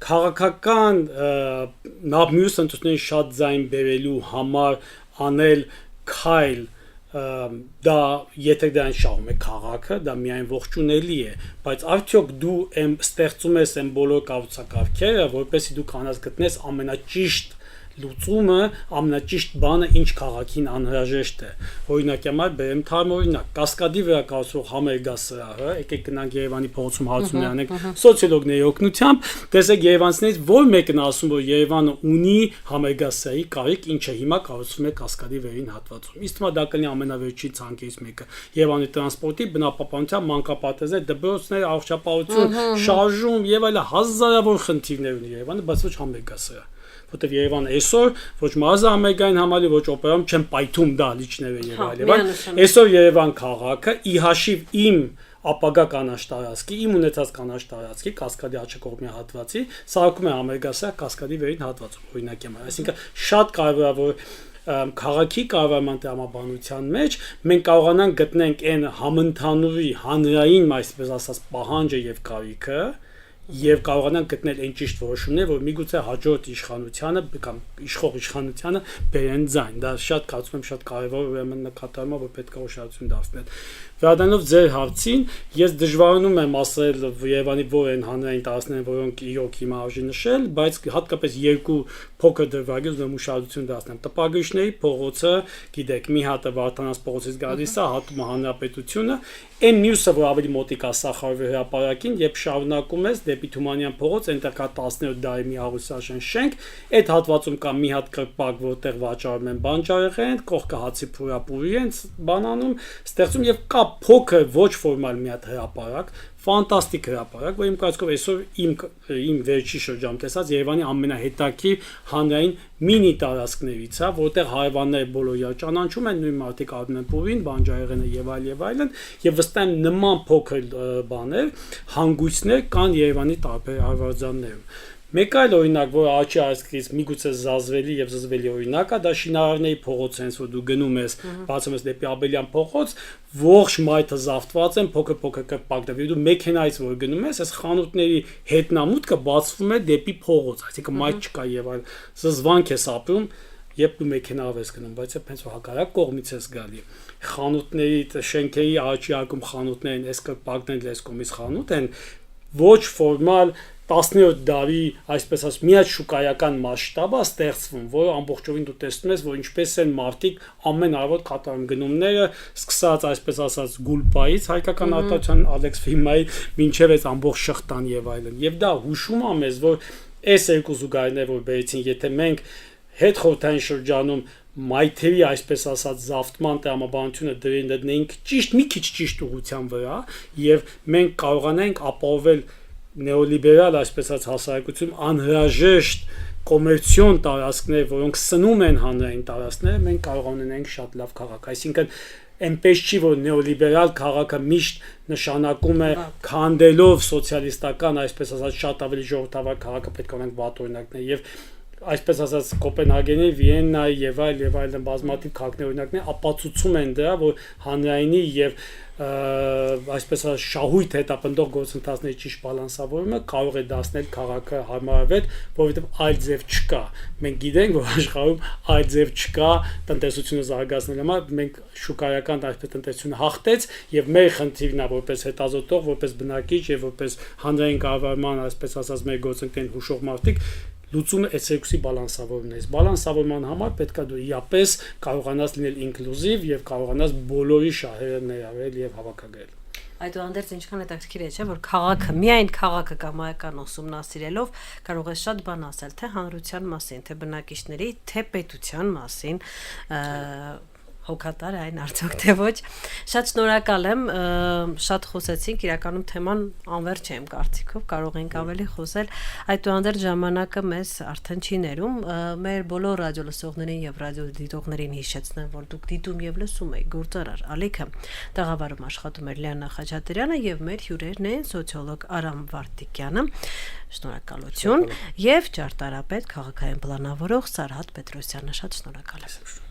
քաղաքական մյուս ընտրությունների շատ ձայն բերելու համար անել քայլ դա եթե դրան շահում է քաղաքը դա միայն ողջունելի է բայց արդյոք դու ստեղծում ես այն բոլոր կառուցակարգերը որպեսզի դու կանաս գտնես ամենաճիշտ լուծումը ամենաճիշտ բանը ինչ քաղաքին անհրաժեշտ է օրինակ համար բերեմ թարմօրինակ կասկադի վրա կառուցվող համերգասրահը եկեք գնանք Երևանի փողոցում հարցումներ անենք սոցիոլոգների օգնությամբ տեսեք երևանցիներից որ մեկն ասում որ Երևանը ունի համերգասրահի կարիք ինչը հիմա կառուցվում է կասկադի վերին հատվածում իսկ դա կլինի ամենավերջին ցանկից մեկը Երևանի տրանսպորտի բնապահպանության մանկապարտեզներ դպրոցներ առողջապահություն շարժում եւ այլ հազարավոր խնդիրներ ունի Երևանը բայց ոչ համերգասրահ որտեվ Երևանը այսօր ոչ մարզահամերգային համալի ոչ օպերայում չեն պայթում դա լիճները եւ այլն այսօր Երևան քաղաքը ի հաշիվ իմ ապագա կանաչ տարածքի իմ ունեցած կանաչ տարածքի կասկադի աչքողմի հատվածի սարքում է համերգասրահ կասկադի վերին հատվածում օրինակ եմ այսինքն շատ կարևոր է որ քաղաքի կառավարման տրամաբանության մեջ մենք կարողանանք գտնենք այն համընդհանուրի հանրային այսպես ասած պահանջը եւ կարիքը եւ կարողանանք գտնել այն ճիշտ որոշումներ, որ միգուցե հաջորդ իշխանությանը կամ իշխող իշխանությանը բերեն ձայն։ Դա շատ կարծում եմ շատ կարևոր ուրեմն նկատառում է, որ պետք է ուշադրություն դարձնել։ Վերադառնալով ձեր հարցին, ես դժվարանում եմ ասել Երևանի որ են հանրային տարածքները, որոնք իրոք հիմա արժի նշել, բայց հատկապես երկու փոքր դրվագի ուզում ուշադրություն դարձնեմ։ Տպագրիչների փողոցը, գիտեք, մի հատը Վարդանանց փողոցից գալիս է, հատումը Հանրապետությունը, այն մյուսը, որ ավելի մոտիկ է Սախարովի հրապարակին, երբ շարունակում ես դեպի Թումանյան փողոց, այնտեղ կա 17 դարի մի Արուսաշեն շենք, այդ հատվածում կա մի հատ կրպակ, որտեղ վաճառում են բանջարեղեն, կողքը հացի փուրապուրի են բանանում, ստեղծում եւ կա փոքր ոչ ֆորմալ մի հատ հրապարակ, ֆանտաստիկ հրապարակ, որ իմ կարծիքով այսօր իմ վերջի շրջանում տեսած Երևանի ամենահետաքրքիր հանրային մինի տարածքներից է, որտեղ հարևանները բոլորը ճանաչում են, նույն մարդիկ արվում են պուրին, բանջարեղենը եւ այլն, եւ վստահ եմ նման փոքր բաներ, հանգույցներ կան Երևանի տարբեր հարվարձաններում։ Մեկ այլ օրինակ, որ աչի այսքից միգուցե զազվելի եւ զզվելի օրինակ է, դա Շինարարների փողոցը, հենց որ դու գնում ես, բացում ես դեպի Աբելյան փողոց, ողջ մայթը զավթված են, փոքր կրպակներ, դու մեքենայից որ գնում ես, այս խանութների հետնամուտքը բացվում է դեպի փողոց, այսինքն մայթ չկա եւ այլ զզվանք ես ապրում, երբ դու մեքենայով ես գնում, բայց հենց որ հակառակ կողմից ես գալի։ Խանութների, շենքերի աչի ակում խանութներն, այս կրպակներն այս կողմից խանութ են, ոչ ֆորմալ 17 դարի, այսպես ասած, միած շուկայական մասշտաբը ստեղծվում, որ ամբողջովին դու տեսնում ես, որ ինչպես են մարդիկ ամեն առավոտ կատարում գնումները, սկսած այսպես ասած գուլպայից, հայկական արտադրության Ալեքս Ֆիմայի, մինչև այս ամբողջ շղթան եւ այլն։ Եվ դա հուշում է մեզ, որ այս երկու զուգահեռները, որ բերեցին, եթե մենք հետ խորհրդային շրջանում մայթերի այսպես ասած զավթման տրամաբանությունը դրենք ճիշտ մի քիչ ճիշտ ուղղության վրա եւ մենք կարողանանք ապահովել նեոլիբերալ այսպես ասած հասարակություն անհրաժեշտ կոմերցիոն տարածքներ, որոնք սնում են հանրային տարածքները, մենք կարող ունենանք շատ լավ քաղաք, այսինքն այնպես չի որ նեոլիբերալ քաղաքը միշտ նշանակում է քանդելով սոցիալիստական այսպես ասած շատ ավելի ժողովրդավար քաղաքը պետք է ունենք վատ օրինակներ եւ այսպես ասած Կոպենհագենի, Վիեննայի եւ այլն բազմաթիվ քաղաքներ օրինակներ ապացուցում են դրա, որ հանրայինի եւ այսպես ասած շահույթ հետապնդող գործընթացների ճիշտ բալանսավորումը կարող է դարձնել քաղաքը հարմարավետ, որովհետեւ այլ ձև չկա։ Մենք գիտենք, որ աշխարհում այլ ձև չկա տնտեսությունը զարգացնելու համար, մենք շուկայական այսպես տնտեսությունը հաղթեց եւ մեր խնդիրն է որպես հետազոտող, որպես բնակիչ եւ որպես հանրային կառավարման այսպես ասած մեր գործընկերներին հուշող մարդիկ լուծումը այս երկուսի բալանսավորումն է։ Բալանսավորման համար պետք է դու իապես կարողանաս լինել ինկլյուզիվ եւ կարողանաս բոլորի շահերը ներառել եւ հավաքագրել։ Այդուհանդերձ ինչքան հետաքրքիր է, չէ՞, որ քաղաքը, միայն քաղաքը կամայական ուսումնասիրելով կարող է շատ բան ասել, թե հանրության մասին, թե բնակիչների, թե պետության մասին, հոգատար այն արդյոք թե ոչ։ Շատ շնորհակալ եմ, շատ խոսեցինք, իրականում թեման անվերջ է իմ կարծիքով, կարող ենք ավելի խոսել, այդուհանդերձ ժամանակը մեզ արդեն չի ներում, մեր բոլոր ռադիո լսողներին եւ ռադիո դիտողներին հիշեցնեմ, որ դուք դիտում եւ լսում եք Գործարար ալիքը, տաղավարում աշխատում էր Լիանա Խաչատրյանը եւ մեր հյուրերն են սոցիոլոգ Արամ Վարդիկյանը, շնորհակալություն, եւ ճարտարապետ, քաղաքային պլանավորող Սարհատ Պետրոսյանը, շատ շնորհակալ եմ։